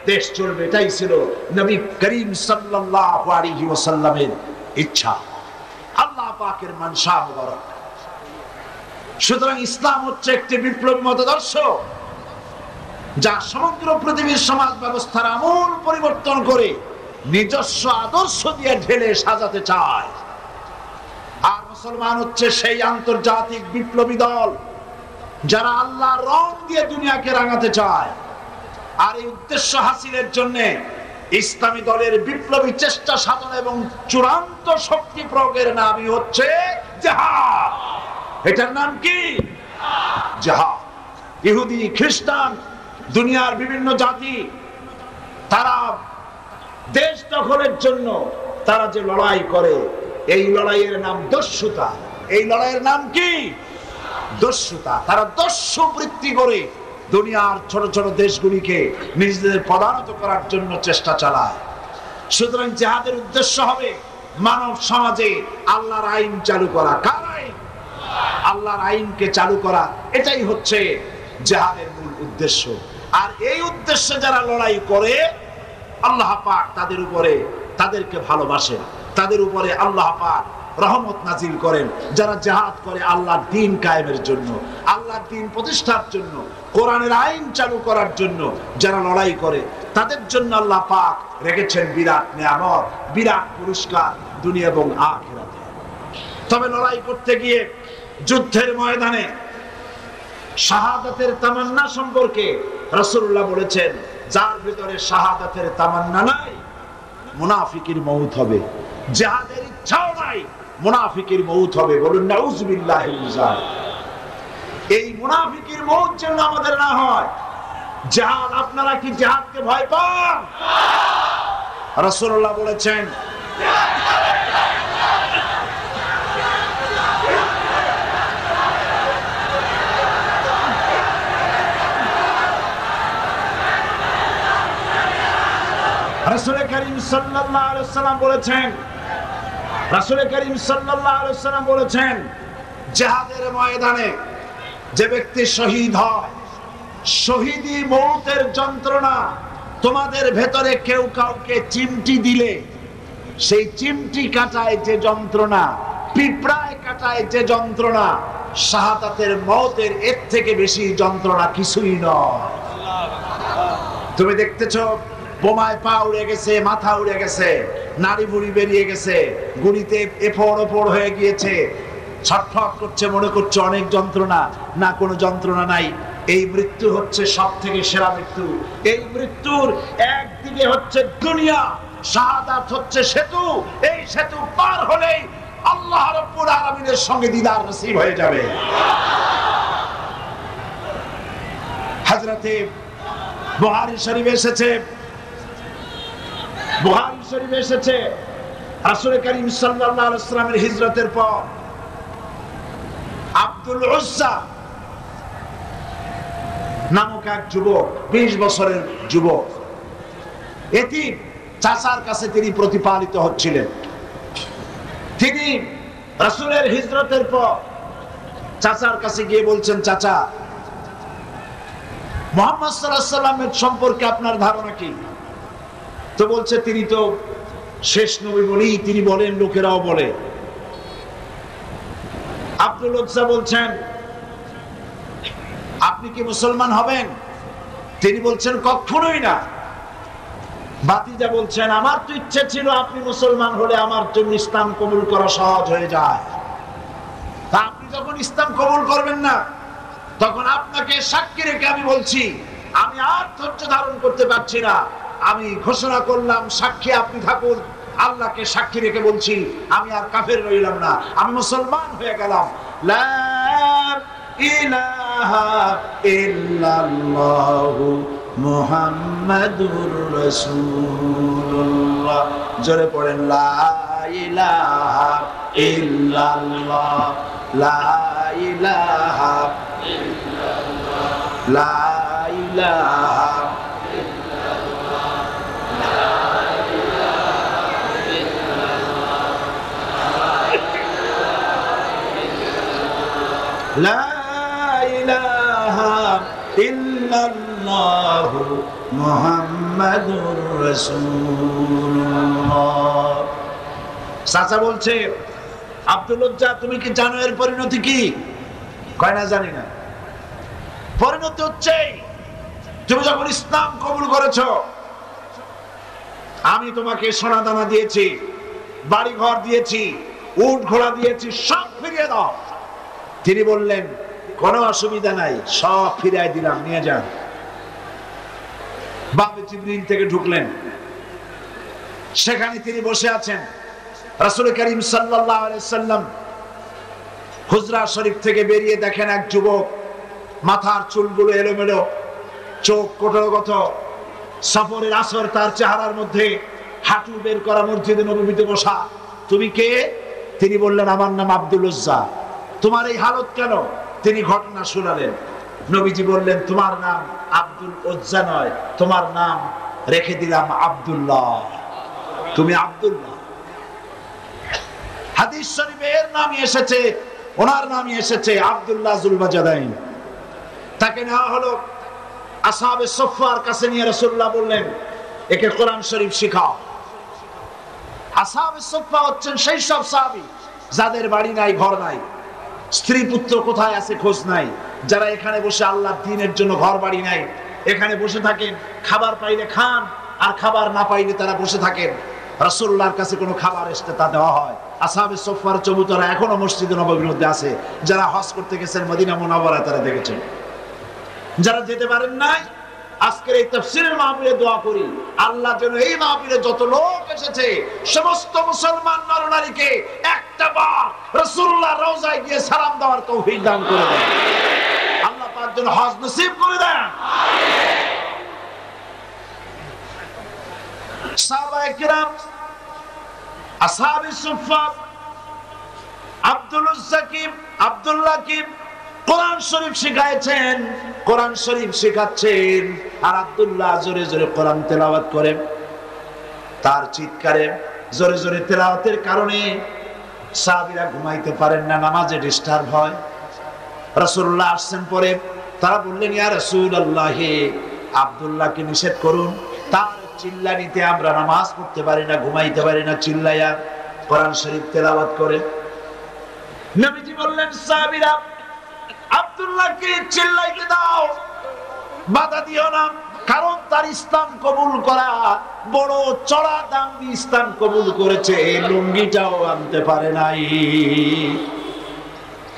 দেশ চলবে। এটাই ছিল নবী করিম সাল্লাল্লাহু আলাইহি ওয়াসাল্লামের ইচ্ছা, আল্লাহ পাকের মানসা মুবারক। সুতরাং ইসলাম হচ্ছে একটি বিপ্লবী মতাদর্শ যা সমগ্র পৃথিবীর সমাজ ব্যবস্থার আমূল পরিবর্তন করে নিজস্ব আদর্শ দিয়ে ঢেলে সাজাতে চায়। আর মুসলমান হচ্ছে সেই আন্তর্জাতিক বিপ্লবী দল যারা আল্লাহর রং দিয়ে দুনিয়াকে রাঙাতে চায়। আর এই উদ্দেশ্য হাসিলের জন্য ইসলামী দলের বিপ্লবী চেষ্টা সাধন এবং চূড়ান্ত শক্তি প্রয়োগের নামই হচ্ছে জিহাদ। এটার নাম কি? জিহাদ। ইহুদি, খ্রিস্টান, দুনিয়ার বিভিন্ন জাতি তারা দেশ দখলের জন্য তারা যে লড়াই করে, এই লড়াইয়ের নাম দস্যুতা। এই লড়াইয়ের নাম কি? দস্যুতা। তারা দস্যু বৃত্তি করে দুনিয়ার ছোট ছোট দেশগুলিকে নিজেদের পদানত করার জন্য চেষ্টা চালায়। সুতরাং জিহাদের উদ্দেশ্য হবে মানব সমাজে আল্লাহর আইন চালু করা। কার আইন? আল্লাহর আইনকে চালু করা। এটাই হচ্ছে জিহাদের মূল উদ্দেশ্য। আর এই উদ্দেশ্যে যারা লড়াই করে আল্লাহ পাক তাদের উপরে, তাদেরকে ভালোবাসেন, তাদের উপরে আল্লাহ পাক রহমত নাজিল করেন। যারা জিহাদ করে আল্লাহর দ্বীন কায়েমের জন্য, আল্লাহর দ্বীন প্রতিষ্ঠার জন্য, কোরআনের আইন চালু করার জন্য যারা লড়াই করে, তাদের জন্য আল্লাহ পাক রেখেছেন বিরাট নিয়ামত, বিরাট পুরস্কার দুনিয়া এবং আখিরাতে। তবে লড়াই করতে গিয়ে যুদ্ধের ময়দানে শাহাদাতের তামান্না সম্পর্কে রাসূলুল্লাহ বলেছেন, যার ভিতরে শাহাদাতের তামান্না নাই মুনাফিকের মউত হবে। জিহাদের ইচ্ছাও নাই, মুনাফিকের মউত হবে। বলুন নাউযুবিল্লাহি মিন যালিক। এই মুনাফিকের মউত যেন আমাদের না হয়। জিহাদ, আপনারা কি জিহাদকে ভয় পান? রাসূলুল্লাহ বলেছেন রাসূল করিম সাল্লাল্লাহু আলাইহি ওয়াসাল্লাম বলেছেন, রাসূল করিম সাল্লাল্লাহু আলাইহি ওয়াসাল্লাম বলেছেন, জিহাদের ময়দানে যে ব্যক্তি শহীদ হয়, শহীদি মওতের যন্ত্রণা তোমাদের ভেতরে কেউ কাউকে চিমটি দিলে সেই চিমটি কাটায় যে যন্ত্রণা, পিঁপড়ায় কাটায় যে যন্ত্রণা, শাহাদাতের মওতের এর থেকে বেশি যন্ত্রণা কিছুই নয়। তুমি দেখতেছো বোমায় পা উড়ে গেছে, মাথা উড়ে গেছে, নাড়ি বুড়ি বেরিয়ে গেছে, গুলিতে এফড় ওপড় হয়ে গিয়েছে, ছটফট করছে, মনে করছে অনেক যন্ত্রণা। না, কোনো যন্ত্রণা নাই। এই মৃত্যু হচ্ছে সব থেকে সেরা মৃত্যু। এই মৃত্যুর একদিকে হচ্ছে দুনিয়া, শাহাদাত হচ্ছে সেতু। এই সেতু পার হলেই আল্লাহ রাব্বুল আলামিনের সঙ্গে দিদার নসিব হয়ে যাবে। হযরতে বুখারী শরীফে এসেছে, বুখারী শরীফে এসেছে রাসূল করিম সাল্লাল্লাহু আলাইহি ওয়াসাল্লামের হিজরতের পর আব্দুল উজ্জা নামক এক যুবক, 20 বছরের যুবক, এতিম, চাচার কাছে তিনি প্রতিপালিত হচ্ছিলেন। তিনি রাসূলের হিজরতের পর চাচার কাছে গিয়ে বলছেন, চাচা, মুহাম্মদ সাল্লাল্লাহু আলাইহি ওয়াসাল্লামের সম্পর্কে আপনার ধারণা কি? তো বলছে, তিনি তো শেষ নবী বলি তিনি বলেন, লোকেরাও বলে। আব্দুল উজ্জা বলছেন, আপনি কি মুসলমান হবেন? তিনি বলছেন, কখনোই না। ভাতিজা বলছেন, আমার তো ইচ্ছে ছিল আপনি মুসলমান হলে আমার জন্য ইসলাম কবুল করা সহজ হয়ে যায়। তা আপনি যখন ইসলাম কবুল করবেন না, তখন আপনাকে সাক্ষী রেখে আমি বলছি, আমি আর ধৈর্য ধারণ করতে পারছি না। আমি ঘোষণা করলাম, সাক্ষী আপনি থাকুন। আল্লাহকে সাক্ষী রেখে বলছি, আমি আর কাফের রইলাম না, আমি মুসলমান হয়ে গেলাম। লা ইলাহা ইল্লাল্লাহু মুহাম্মাদুর রাসূলুল্লাহ। জোরে পড়েন, লা ইলাহা ইল্লাল্লাহ, লা ইলাহা লা ইলাহা লা ইলাহা ইল্লাল্লাহু মুহাম্মাদুর রাসূলুল্লাহ। চাচা বলছে, আব্দুল উজ্জা তুমি কি জানো এর পরিণতি কি? কয় না জানি না। পরিণতি হচ্ছে তুমি যখন ইসলাম কবুল করেছো, আমি তোমাকে সোনা দানা দিয়েছি, বাড়ি ঘর দিয়েছি, উট ঘোড়া দিয়েছি, সব ফিরিয়ে দাও। তিনি বললেন কোনো অসুবিধা নাই, সব ফিরিয়ে দিলাম, নিয়ে যান। বাবে জিবরিল থেকে ঢুকলেন, সেখানে তিনি বসে আছেন। রাসূল করিম সাল্লাল্লাহু আলাইহি সাল্লাম হুজরা শরীফ থেকে বেরিয়ে দেখেন এক যুবক, মাথার চুলগুলো এলোমেলো, চোখ কোটরগত, সফরের আসর তার চেহারার মধ্যে, হাঁটু বের করা, মসজিদে নববীতে বসা। তুমি কে? তিনি বললেন আমার নাম আব্দুল উজ্জা। তোমার এই হালত কেন? তিনি ঘটনা শোনালেন। নবীজি বললেন তোমার নাম আব্দুল উজ্জা নয়, তোমার নাম রেখে দিলাম আব্দুল্লাহ, তুমি আব্দুল্লাহ। হাদিস শরীফে এর নামই এসেছে, ওনার নামই এসেছে আব্দুল্লাহ যুলবাজাদাইন। তাকে নেওয়া হলো, আসহাবে সুফফার কাছে নিয়ে রাসূলুল্লাহ বললেন একে কোরআন শরীফ শিখাও। আসহাবে সুফফা হচ্ছেন সেই সব সাহাবী যাদের বাড়ি নাই, ঘর নাই, স্ত্রী পুত্র কোথায় আছে খোঁজ নাই, যারা এখানে বসে আল্লাহর দ্বীনের জন্য ঘর বাড়ি নাই, এখানে বসে থাকেন, খাবার পাইলে খান আর খাবার না পাইলে তারা বসে থাকেন। রাসূলুল্লাহর কাছে কোনো খাবার এসে তা দেওয়া হয়। আসহাবে সুফফার চবুতরা এখনো মসজিদে নববীর মধ্যে আছে। যারা হজ করতে গেছেন মদিনা মুনাওয়ারায় তারা দেখেছেন। যারা যেতে পারেন নাই, আজকের এই তাফসীরের মাহফিলে দোয়া করি আল্লাহ যেন এই মাহফিলে যত লোক এসেছে সমস্ত মুসলমান নরনারীকে একটা বার রাসূলুল্লাহর রওজায় গিয়ে সালাম দেওয়ার তৌফিক দান করে দেন। আল্লাহ পাক যেন হজ নসিব করে দেন। সাহাবায়ে কিরাম, আসহাবে সুফফা, আব্দুল উজ্জা কি, আব্দুল্লাহ কি কোরআন শরীফ শিখাইছেন, কোরআন শরীফ শেখাচ্ছেন। আর আব্দুল্লাহ জোরে জোরে কোরআন তেলাওয়াত করে। তার চিৎকারে, জোরে জোরে তেলাওয়াতের কারণে সাহাবীরা ঘুমাইতে পারেন না, নামাজে ডিস্টার্ব হয়। রাসূলুল্লাহ আসছেন পরে, তারা বললেন ইয়া রাসূলুল্লাহ, আব্দুল্লাহকে নিষেধ করুন, তার চিল্লানিতে আমরা নামাজ পড়তে পারি না, ঘুমাইতে পারি না, চিল্লাইয়া কোরআন শরীফ তেলাওয়াত করে। নবীজি বললেন সাহাবীরা আব্দুল্লাহকে চিল্লাইতে দাও, বাধা দিও না, কারণ তার ইসলাম কবুল করা বড় চড়া দাম দিয়ে ইসলাম কবুল করেছে, লুঙ্গিটাও আনতে পারে নাই।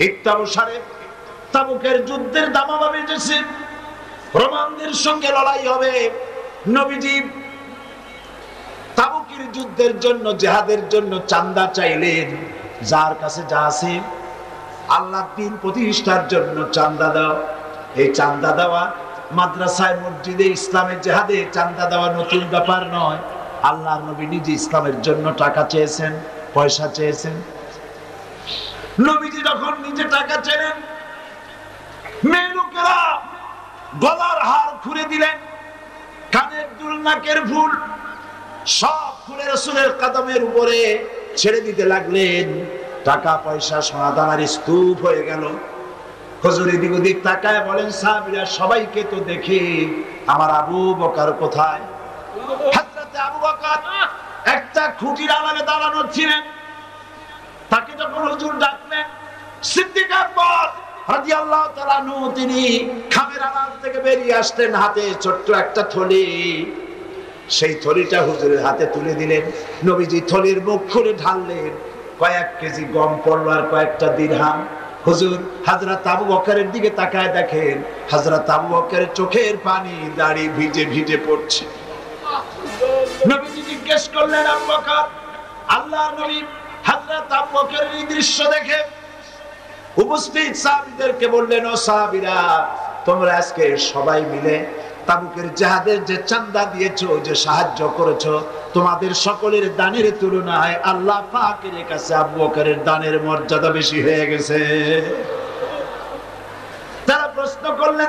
ইত্তাবসারে তাবুকের যুদ্ধের দামামা বেজেছে, রোমানদের সঙ্গে লড়াই হবে। নবীজি তাবুকের যুদ্ধের জন্য, জিহাদের জন্য চাঁদা চাইলেন। যার কাছে যা আছে, আল্লাহর দ্বীন প্রতিষ্ঠার জন্য চাঁদা দাও। এই চাঁদা দেওয়া মাদ্রাসায়, মসজিদে, ইসলামে, জিহাদে চাঁদা দেওয়া নতুন ব্যাপার নয়। আল্লাহর নবী নিজে ইসলামের জন্য টাকা চেয়েছেন, পয়সা চেয়েছেন। নবীজি যখন নিজে টাকা চেলেন, মেয়ে লোকেরা গলার হার খুলে দিলেন, কানের দুল, নাকের ফুল সব খুলে রাসূলের কদমের উপরে ছেড়ে দিতে লাগলেন। টাকা পয়সা সোনা দানার স্তূপ হয়ে গেল। হুজুর এদিক ওদিক তাকায় বলেন সাহাবীরা সবাইকে তো দেখি, আমার আবু বকর কোথায়? হযরতে আবু বকর একটা খুঁটির আড়ালে দাঁড়ানো ছিলেন। তাকে যখন হুজুর ডাকলেন, সিদ্দিক আকবর রাদিয়াল্লাহু তাআলা আনহু তিনি খামের আড়াল থেকে বেরিয়ে আসলেন, হাতে ছোট্ট একটা থলি। সেই থলিটা হুজুরের হাতে তুলে দিলেন। নবীজি থলির মুখ খুলে ঢাললেন, কয়েক কেজি গম পড়লো আর কয়েকটা দিরহাম। হুজুর হযরত আবু বকরের দিকে তাকায় দেখেন, হযরত আবু বকরের চোখের পানি দাড়ি ভিজে ভিজে পড়ছে। নবীজি জিজ্ঞেস করলেন আবু বকর, আল্লাহর নবী হযরত আবু বকরের এই দৃশ্য দেখে উপস্থিত সাহাবীদেরকে বললেন, ও সাহাবীরা, তোমরা আজকে সবাই মিলে তাবুকের জিহাদের যে চাঁদা দিয়েছো, যে সাহায্য করেছো, তোমাদের সকলের দানের তুলনায় আল্লাহ পাকের কাছে আবু বকরের দানের মর্যাদা বেশি হয়ে গেছে।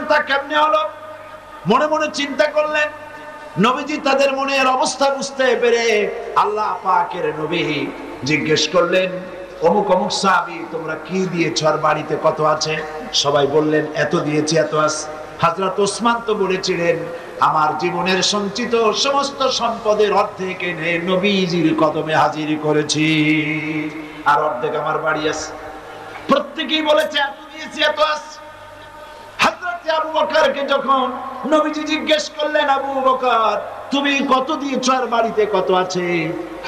কথা কেমনে হলো? মনে মনে চিন্তা করলেন। নবীজি তাদের মনের অবস্থা বুঝতে পেরে আল্লাহ পাকের নবী জিজ্ঞেস করলেন, অমুক অমুক সাহাবী, তোমরা কি দিয়েছ আর বাড়িতে কত আছে? সবাই বললেন, এত দিয়েছি, এত আছে। হযরত ওসমান তো বলেছিলেন, আমার জীবনের সঞ্চিত সমস্ত সম্পদের অর্ধেক এনে নবীজির কদমে হাজির করেছি, আর অর্ধেক আমার বাড়ি আছে। প্রত্যেকেই বলেছে, এত দিয়েছি, এত আছে। হযরত আবু বকরকে যখন নবীজি জিজ্ঞেস করলেন, আবু বকর তুমি কত দিয়েছো আর বাড়িতে কত আছে?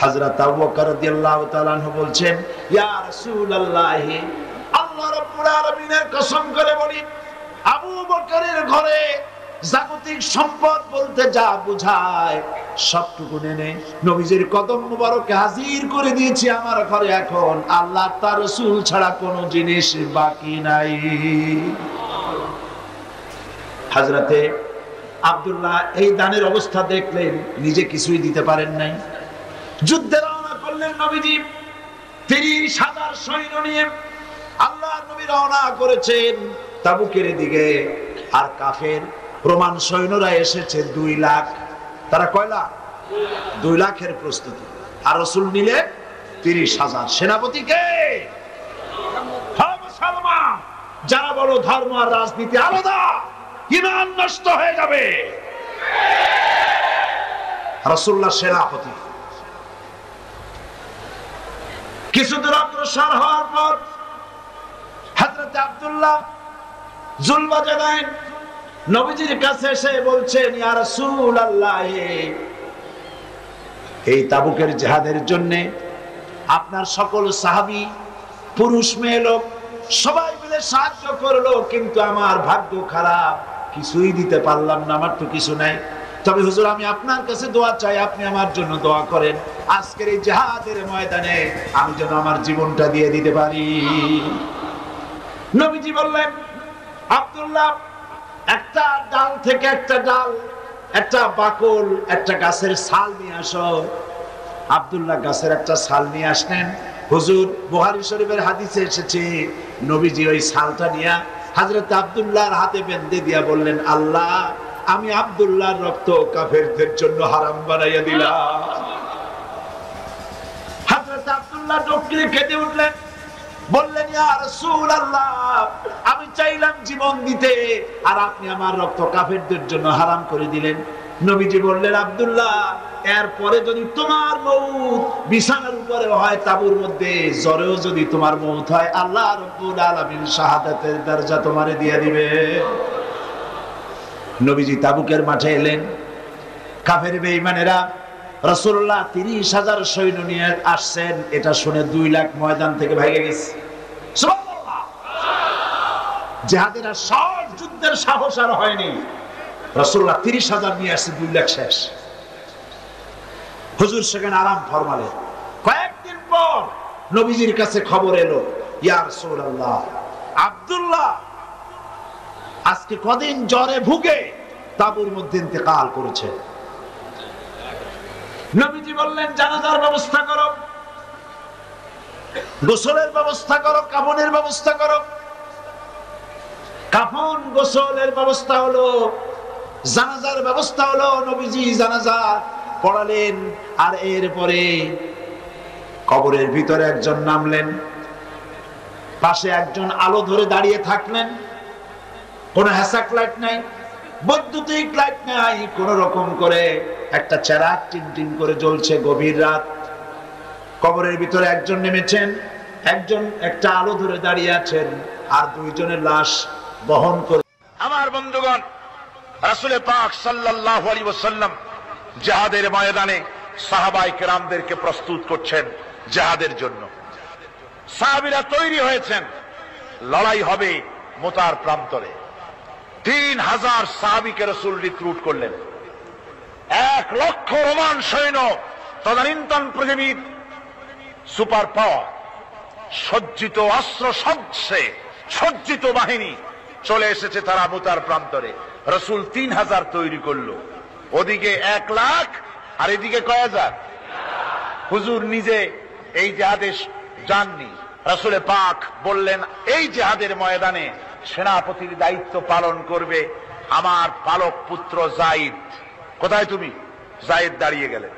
হযরত আবু বকর রাদিয়াল্লাহু তাআলা আনহু বলছেন, ইয়া রাসূলুল্লাহ, আল্লাহ রাব্বুল আলামিনের কসম করে বলি, আবু বকরের ঘরে জাগতিক সম্পদ বলতে যা বোঝায় সবটুকু এনে নবীজির কদম মুবারকে হাজির করে দিয়েছি আমার ঘরে। এখন আল্লাহ তার রাসূল ছাড়া কোনো জিনিস বাকি নাই। হযরতে আব্দুল্লাহ এই দানের অবস্থা দেখলেন, নিজে কিছুই দিতে পারেন নাই। যুদ্ধে রওনা করলেন নবীজি ৩০,০০০ সৈন্য নিয়ে। আল্লাহর নবী রওনা করেছেন তাবুকের দিকে, আর কাফের রোমান সৈন্যরা এসেছে ২ লাখ। তারা কয় লাখ? ২ লাখের প্রস্তুতি। আর রাসূল নিলে ৩০,০০০। সেনাপতি কে? মুসলমান। যারা বলো ধর্ম আর রাজনীতি আলাদা, ঈমান নষ্ট হয়ে যাবে। রাসূলুল্লাহ সেনাপতি। কিছু দূর অগ্রসর হওয়ার পর হযরত আব্দুল্লাহ জুলবাজে দেন, নবীজির কাছে এসে বলছেন, ইয়া রাসূলুল্লাহ, এই তাবুকের জিহাদের জন্য আপনার সকল সাহাবী, পুরুষ মেয়ে লোক সবাই মিলে সাহায্য করলো, কিন্তু আমার ভাগ্য খারাপ, কিছুই দিতে পারলাম না, আমার তো কিছু নাই। তবে হুজুর, আমি আপনার কাছে দোয়া চাই, আপনি আমার জন্য দোয়া করেন, আজকের এই জিহাদের ময়দানে আমি যেন আমার জীবনটা দিয়ে দিতে পারি। নবীজি বললেন, আব্দুল্লাহ, একটা ডাল থেকে একটা ডাল, একটা বাকল, একটা গাছের ছাল নিয়ে আসো। আব্দুল্লাহ গাছের একটা ছাল নিয়ে আসলেন। হুজুর, বুখারী শরীফের হাদিসে এসেছে, নবীজি ওই ছালটা নিয়ে হযরত আব্দুল্লাহর হাতে বেঁধে দিয়া বললেন, আল্লাহ, আমি আব্দুল্লাহর রক্ত কাফেরদের জন্য হারাম বানাইয়া দিলাম। হযরত আব্দুল্লাহ ডোকরে কেঁদে উঠলেন, বললেন, ইয়া রাসূলুল্লাহ, আমি চাইলাম জীবন দিতে, আর আপনি আমার রক্ত কাফেরদের জন্য হারাম করে দিলেন। নবীজি বললেন, আব্দুল্লাহ, এরপরে যদি তোমার মউত বিছানার উপরে হয়, তাবুর মধ্যে জ্বরেও যদি তোমার মউত হয়, আল্লাহ রাব্বুল আলামিন শাহাদাতের দরজা তোমারে দিয়ে দিবে। নবীজি তাবুকের মাঠে এলেন। কাফের বেঈমানেরা রাসূলুল্লাহ ৩০,০০০ সৈন্য নিয়ে আসছেন, এটা শুনে ২ লাখ ময়দান থেকে ভাগে গেছে। সুবহানাল্লাহ। জিহাদের সব যুদ্ধের সাহস আর হয়নি। রাসূলুল্লাহ ৩০,০০০ নিয়ে আসছে, ২ লাখ শেষ। হুজুর সেখানে আরাম ফরমালেন। কয়েকদিন পর নবীজির কাছে খবর এলো, ইয়া রাসূলুল্লাহ, আব্দুল্লাহ আজকে কদিন জ্বরে ভুগে তাবুর মধ্যে ইন্তেকাল করেছে। নবীজি বললেন, জানাজার ব্যবস্থা করো, গোসলের ব্যবস্থা করো, কাফনের ব্যবস্থা করো। কাফন গোসলের ব্যবস্থা হলো, জানাজার ব্যবস্থা হলো। নবীজি জানাজা পড়ালেন, আর এরপরে কবরের ভিতরে একজন নামলেন, পাশে একজন আলো ধরে দাঁড়িয়ে থাকলেন। কোন হ্যাসাক লাইট নাই, বৈদ্যুতিক লাইট নাই, কোন রকম করে একটা চেরাগ টিমটিম করে জ্বলছে। গভীর রাত, কবরের ভিতরে একজন নেমেছেন, একজন একটা আলো ধরে দাঁড়িয়ে আছেন, আর 2 জনের লাশ বহন করে। আমার বন্ধুগণ, রাসূল পাক সাল্লাল্লাহু আলাইহি ওয়াসাল্লাম জিহাদের ময়দানে সাহাবায়ে কেরামদেরকে প্রস্তুত করছেন জিহাদের জন্য। সাহাবীরা তৈরি হয়েছেন, লড়াই হবে মুতার প্রান্তরে। ৩০০০ সাহাবীকে রাসূল রিক্রুট করলেন। ১ লক্ষ রোমান সৈন্য, তদানীন্তন পৃথিবীর সুপার পাওয়ার, সজ্জিত অস্ত্র সজ্জিত বাহিনী চলে এসেছে তারা মুতার প্রান্তরে। রাসূল ৩০০০ তৈরি করলো। ওদিকে ১ লাখ, আর এদিকে কয় হাজার। হুজুর নিজে এই জিহাদে যাননি। রাসূল পাক বললেন, এই জিহাদের ময়দানে সেনাপতির দায়িত্ব পালন করবে আমার পালক পুত্র যায়েদ। কোথায় তুমি? যায়েদ দাঁড়িয়ে গেলেন।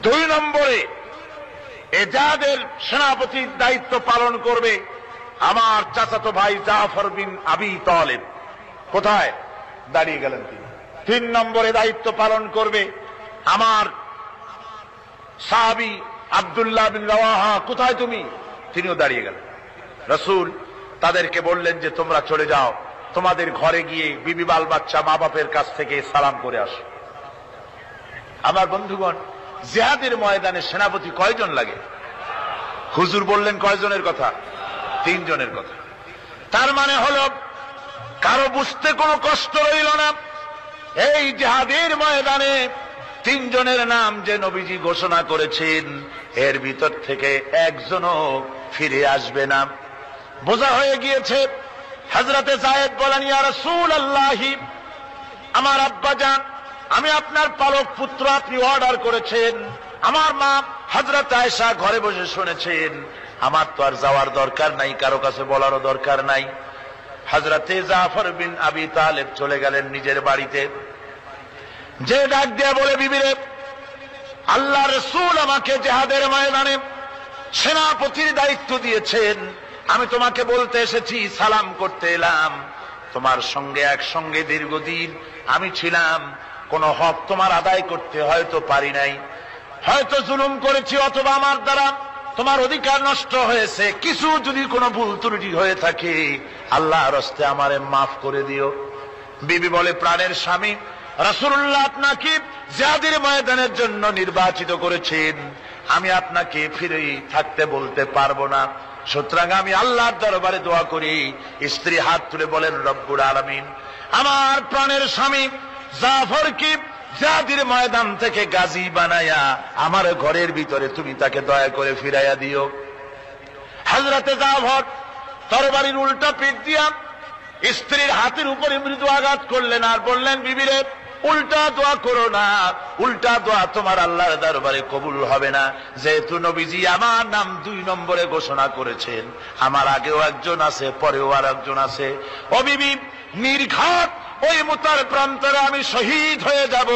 2 নম্বরে এজাদের সেনাপতির দায়িত্ব পালন করবে আমার চাচাতো ভাই জাফর বিন আবি তালেব। কোথায়? দাঁড়িয়ে গেলেন তিনি। 3 নম্বরে দায়িত্ব পালন করবে আমার সাহাবী আব্দুল্লাহ বিন রাওয়াহা। কোথায় তুমি? তিনিও দাঁড়িয়ে গেলেন। রাসূল তাদেরকে বললেন যে তোমরা চলে যাও, তোমাদের ঘরে গিয়ে বিবি বাল বাচ্চা মা বাপের কাছ থেকে সালাম করে আসো। আমার বন্ধুগণ, জিহাদের ময়দানে সেনাপতি কয়জন লাগে? হুজুর বললেন কয়জনের কথা? 3 জনের কথা। তার মানে হলো কারো বুঝতে কোনো কষ্ট রইল না, এই জিহাদের ময়দানে 3 জনের নাম যে নবীজি ঘোষণা করেছেন এর ভিতর থেকে একজনও ফিরে আসবে না। বোঝা হয়ে গিয়েছে। হযরতে যায়েদ বলেন, ইয়া রাসূলুল্লাহ, আমার আব্বাজান, আমি আপনার পালক পুত্র, আপনি অর্ডার করেছেন। আমার মা হযরত আয়েশা ঘরে বসে শুনেছেন। আমার তো আর যাওয়ার দরকার নাই, কারো কাছে বলারও দরকার নাই। হযরতে জাফর বিন আবি তালেব চলে গেলেন নিজের বাড়িতে। যে ডাক দিয়ে বলে, বিবিরে, আল্লাহ রাসূল আমাকে জিহাদের ময়দানে সেনাপতির দায়িত্ব দিয়েছেন, আমি তোমাকে বলতে এসেছি, সালাম করতে এলাম। তোমার সঙ্গে একসঙ্গে দীর্ঘদিন আমি ছিলাম, কোন হক তোমার আদায় করতে হয়তো পারি নাই, হয়তো জুলুম করেছি, অথবা আমার দ্বারা তোমার অধিকার নষ্ট হয়েছে। কিছু যদি কোনো ভুল ত্রুটি হয়ে থাকে আল্লাহর হস্তে আমারে মাফ করে দিও। বিবি বলে, প্রাণের স্বামী, রাসূলুল্লাহ আপনাকে জিহাদের ময়দানের জন্য নির্বাচিত করেছেন, আমি আপনাকে ফিরে থাকতে বলতে পারবো না। সুতরাং আমি আল্লাহর দরবারে দোয়া করি। স্ত্রী হাত তুলে বলেন, রব্বুল আলামিন, আমার প্রাণের স্বামী জাফরকে জিহাদের ময়দান থেকে গাজী বানায়া আমার ঘরের ভিতরে তুমি তাকে দয়া করে ফিরাইয়া দিও। হযরতে জাফর তরবারির উল্টা পিঠ দিয়া স্ত্রীর হাতের উপরে মৃদু আঘাত করলেন আর বললেন, বিবিরে, উল্টা দোয়া করো না, উল্টা দোয়া তোমার আল্লাহর দরবারে কবুল হবে না। যেহেতু নবীজি আমার নাম 2 নম্বরে ঘোষণা করেছেন, আমার আগেও একজন আছে, পরেও আর একজন আছে। ও বিবি, নির্ঘাত ওই মুতার প্রান্তরে আমি শহীদ হয়ে যাব।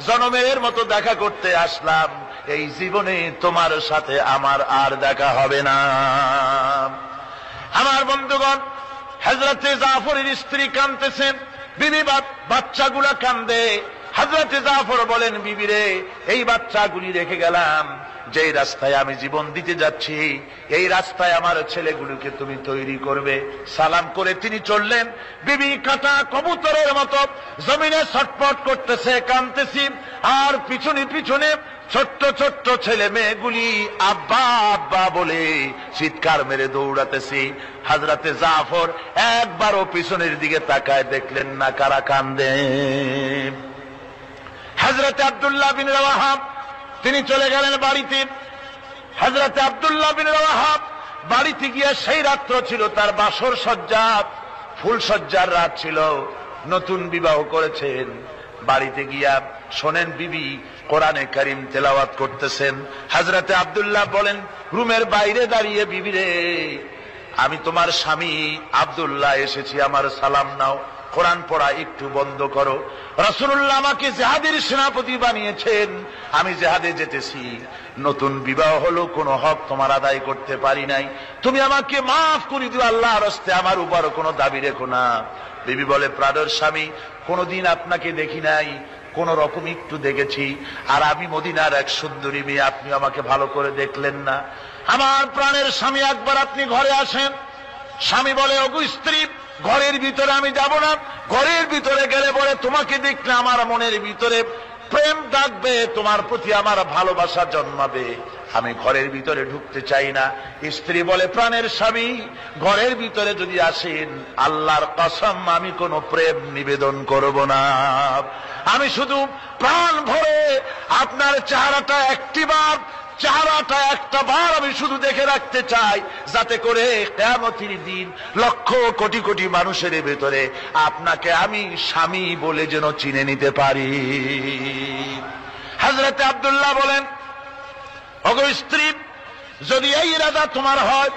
জনমের মতো দেখা করতে আসলাম, এই জীবনে তোমার সাথে আমার আর দেখা হবে না। আমার বন্ধুগণ, হযরতে জাফরের স্ত্রী কাঁদতেছেন, বিবি বাচ্চাগুলা কান্দে। হযরতে জাফর বলেন, বিবিরে, এই বাচ্চাগুলি রেখে গেলাম, যেই রাস্তায় আমি জীবন দিতে যাচ্ছি এই রাস্তায় আমার ছেলেগুলোকে তুমি তৈরি করবে। সালাম করে তিনি চললেন। বিবি কাটা কবুতরের মতো জমিনে ছটফট করতেছে, কাঁদতেছি, আর পিছনে পিছনে ছোট্ট ছোট্ট ছেলে মেয়েগুলি আব্বা আব্বা বলে চিৎকার মেরে দৌড়াতেছি। হযরতে জাফর একবারও পিছনের দিকে তাকায় দেখলেন না কারা কান্দে। হযরতে আব্দুল্লাহ বিন রাওয়াহা তিনি চলে গেলেন বাড়িতে। হযরতে আব্দুল্লাহ বিন রাওয়াহা বাড়িতে গিয়ে, সেই রাত্র ছিল তার বাসর সজ্জা, ফুল সজ্জার রাত ছিল, নতুন বিবাহ করেছেন। বাড়িতে গিয়া শোনেন বিবি কোরআনে কারীম তেলাওয়াত করতেছেন। হযরতে আব্দুল্লাহ বলেন, রুমের বাইরে দাঁড়িয়ে, বিবিরে, আমি তোমার স্বামী আব্দুল্লাহ এসেছি, আমার সালাম নাও, কোরআন পড়া একটু বন্ধ করো। রাসূলুল্লাহ আমাকে জিহাদের সেনাপতি বানিয়েছেন, আমি জিহাদে যেতেছি, নতুন বিবাহ হলো, কোনো হক তোমার আদায় করতে পারি নাই, তুমি আমাকে মাফ করে দিও, আল্লাহর হস্তে আমার উপর কোনো দাবি রেখো না। বিবি বলে, প্রাণের স্বামী, কোনদিন আপনাকে দেখি নাই, কোন রকম একটু দেখেছি, আর আমি মদিনার এক সুন্দরী মেয়ে, আপনি আমাকে ভালো করে দেখলেন না। আমার প্রাণের স্বামী, একবার আপনি ঘরে আসেন। স্বামী বলে, ওগো স্ত্রী, ঘরের ভিতরে আমি যাব না, ঘরের ভিতরে গেলে পরে তোমাকে দেখলে আমার মনের ভিতরে প্রেম ডাকবে, তোমার প্রতি আমার ভালোবাসা জন্মাবে, আমি ঘরের ভিতরে ঢুকতে চাই না। স্ত্রী বলে, প্রাণের স্বামী, ঘরের ভিতরে যদি আসেন, আল্লাহর কসম আমি কোনো প্রেম নিবেদন করব না, আমি শুধু প্রাণ ভরে আপনার চেহারাটা একটা বার আমি শুধু দেখে রাখতে চাই, যাতে করে কিয়ামতের দিন লক্ষ কোটি কোটি মানুষের ভেতরে আপনাকে আমি স্বামী বলে যেন চিনে নিতে পারি। হযরতে আব্দুল্লাহ বলেন, ওগো স্ত্রী, যদি এই ইরাদা তোমার হয়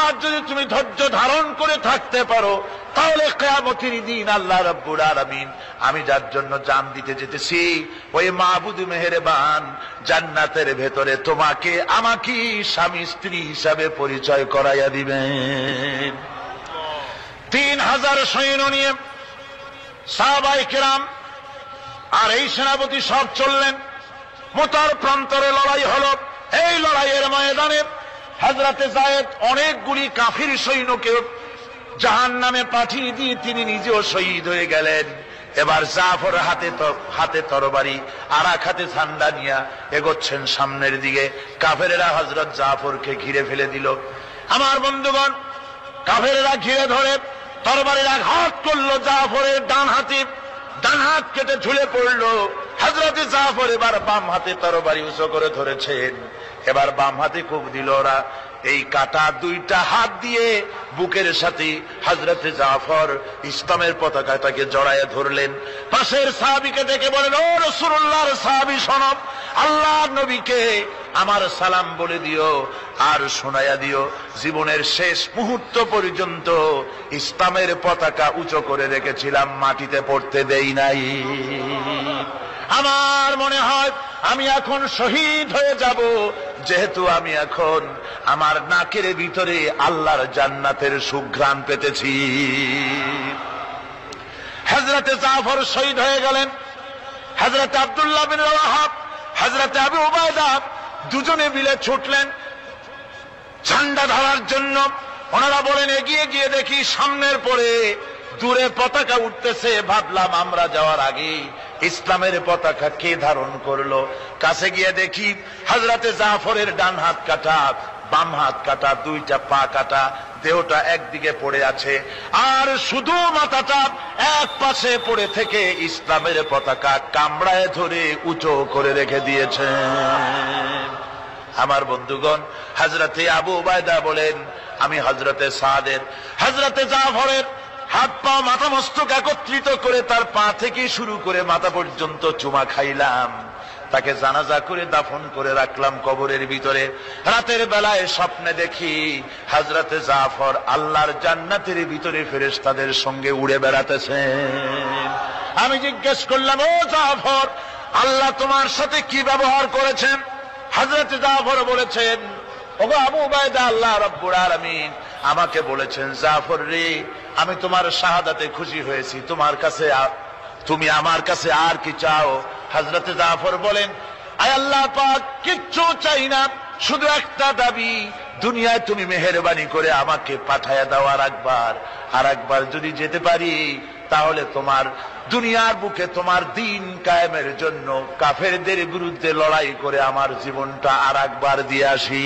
আর যদি তুমি ধৈর্য ধারণ করে থাকতে পারো, তাহলে কিয়ামতের দিন আল্লাহ রাব্বুল আলামিন আমি যার জন্য জান দিতে যেতেছি ওই মাবুদ মেহেরবান জান্নাতের ভেতরে তোমাকে আমাকে স্বামী স্ত্রী হিসাবে পরিচয় করাইয়া দিবেন। 3000 সৈন্য নিয়ে সাহাবায়ে কেরাম আর এই সেনাপতি সব চললেন। মুতার প্রান্তরে লড়াই হলো। এই লড়াইয়ের ময়দানে হযরতে যায়েদ অনেকগুলি কাফির সৈন্যকে জাহান্নামে পাঠিয়ে দিয়ে তিনি নিজেও শহীদ হয়ে গেলেন। এবার জাফর হাতে তরবারি আর এক হাতে ঝান্ডা নিয়ে এগোচ্ছেন সামনের দিকে। কাফেরেরা হযরত জাফরকে ঘিরে ফেলে দিল। আমার বন্ধুগণ, কাফেরেরা ঘিরে ধরে তরবারির আঘাত করলো জাফরের ডান হাতে। ডান হাত কেটে ঝুলে পড়লো। হযরতে জাফর এবার বাম হাতে তরবারি উঁচু করে ধরেছেন। এবার বাম হাতে কোপ দিল ওরা। এই কাটা দুইটা হাত দিয়ে বুকের সাথে হযরতে জাফর ইসলামের পতাকাটাকে জড়ায় ধরলেন। পাশের সাহাবীকে ডেকে বলেন, ও রাসূলুল্লাহর সাহাবী শোনো, আল্লাহর নবীকে আমার সালাম বলে দিও আর শোনায়া দিও জীবনের শেষ মুহূর্ত পর্যন্ত ইসলামের পতাকা উঁচু করে রেখেছিলাম, মাটিতে পড়তে দেই নাই। আমার মনে হয় আমি এখন শহীদ হয়ে যাব, যেহেতু আমি এখন আমার নাকের ভিতরে আল্লাহর জান্নাতের সুঘ্রাণ পেতেছি। হযরতে জাফর শহীদ হয়ে গেলেন। হযরতে আব্দুল্লাহ বিন রাওয়াহা, হযরতে আবু উবাইদা দুজনে মিলে ছুটলেন ঝান্ডা ধরার জন্য। ওনারা বলেন, এগিয়ে গিয়ে দেখি সামনের পরে দূরে পতাকা উঠতেছে। ভাবলাম আমরা যাওয়ার আগে ইসলামের পতাকা কে ধারণ করলো। কাছে গিয়ে দেখি হযরতে জাফরের ডান হাত কাটা, বাম হাত কাটা, দুইটা পা কাটা, দেহটা একদিকে পড়ে আছে আর শুধু মাথাটা এক পাশে পড়ে থেকে ইসলামের পতাকা কামড়ায় ধরে উঁচু করে রেখে দিয়েছেন। আমার বন্ধুগণ, হযরতে আবু উবাইদা বলেন, আমি হযরতে সাদের, হযরতে জাফরের হাত পা মাথা মস্তক একত্রিত করে তার পা থেকে শুরু করে মাথা পর্যন্ত চুমা খাইলাম। তাকে জানাজা করে দাফন করে রাখলাম কবরের ভিতরে। রাতের বেলায় স্বপ্নে দেখি হযরতে জাফর আল্লাহর জান্নাতের ভিতরে ফেরেশতাদের সঙ্গে উড়ে বেড়াতেছেন। আমি জিজ্ঞেস করলাম, ও জাফর, আল্লাহ তোমার সাথে কি ব্যবহার করেছেন? হযরতে জাফর বলেছেন, ওগো আবু উবাইদা, আল্লাহ রাব্বুল আলামিন আমাকে বলেছেন, জাফর রে, আমি তোমার শাহাদাতে খুশি হয়েছি, তুমি আমার কাছে আর কি চাও? হযরতে জাফর বলেন, আয় আল্লাহ পাক, কিচ্ছু চাই না, শুধু একটা দাবি, দুনিয়ায় তুমি মেহেরবানি করে আমাকে পাঠায়া দাও আর একবার যদি যেতে পারি, তাহলে তোমার দুনিয়ার বুকে তোমার দিন কায়েমের জন্য কাফেরদের বিরুদ্ধে লড়াই করে আমার জীবনটা আর একবার দিয়ে আসি।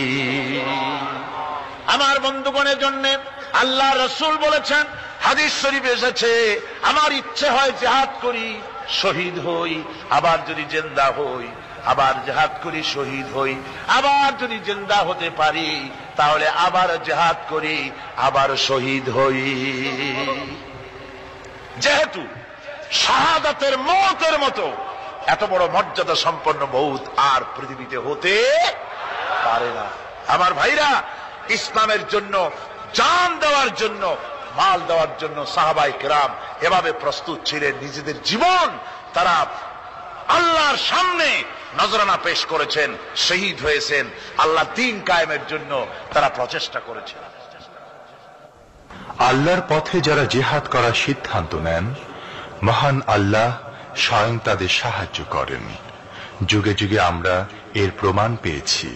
আমার বন্ধুগণের জন্য আল্লাহ রাসূল বলেছেন, হাদিস শরীফ এসেছে, আমার ইচ্ছে হয় জিহাদ করি, শহীদ হই, আবার যদি জিন্দা হই, আবার জিহাদ করি, শহীদ হই, আবার যদি জিন্দা হতে পারি তাহলে আবার জিহাদ করি, আবার শহীদ হই। যেহেতু শাহাদাতের মওতের মতো এত বড় মর্যাদা সম্পন্ন মওত আর পৃথিবীতে হতে পারে না। আমার ভাইরা, ইসলামের জন্য জান দেওয়ার জন্য, মাল দেওয়ার জন্য সাহাবায়ে কেরাম এভাবে প্রস্তুত ছিলেন। নিজেদের জীবন তারা আল্লাহর সামনে নজরানা পেশ করেছেন, শহীদ হয়েছেন, আল্লাহ দ্বীন কায়েমের জন্য তারা প্রচেষ্টা করেছেন। আল্লাহর পথে যারা জিহাদ করার সিদ্ধান্ত নেন, মহান আল্লাহ স্বয়ং তাদের সাহায্য করেন। যুগে যুগে আমরা এর প্রমাণ পেয়েছি,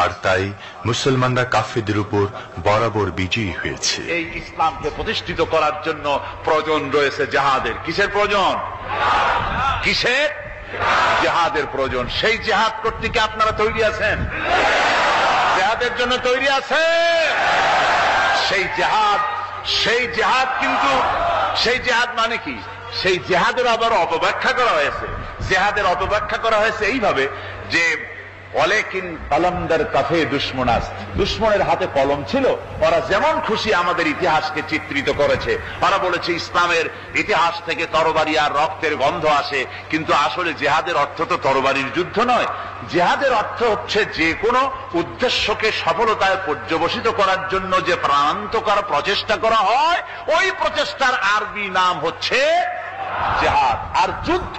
আর তাই মুসলমানরা কাফেরদের উপর বরাবর বিজয়ী হয়েছে। এই ইসলামকে প্রতিষ্ঠিত করার জন্য প্রয়োজন রয়েছে জিহাদের। কিসের প্রয়োজন? কিসের? জিহাদের প্রয়োজন। সেই জিহাদ করতে কি আপনারা তৈরি আছেন? জিহাদের জন্য তৈরি আছেন? সেই জিহাদ কিন্তু সেই জিহাদ মানে কি? সেই জিহাদের আবার অপব্যাখ্যা করা হয়েছে। জিহাদের অপব্যাখ্যা করা হয়েছে এইভাবে যে ওয়ালাকিন কলমদার কাফে দুশমনাস, দুশমনের হাতে কলম ছিল। ওরা যেমন খুশি আমাদের ইতিহাসকে চিত্রিত করেছে। ওরা বলেছে ইসলামের ইতিহাস থেকে তরবারি আর রক্তের গন্ধ আসে, কিন্তু আসলে জিহাদের অর্থ তো তরবারির যুদ্ধ নয়। জিহাদের অর্থ হচ্ছে যে কোনো উদ্দেশ্যকে সফলতায় পর্যবসিত করার জন্য যে প্রাণান্তকর প্রচেষ্টা করা হয়, ওই প্রচেষ্টার আরবি নাম হচ্ছে জিহাদ। আর যুদ্ধ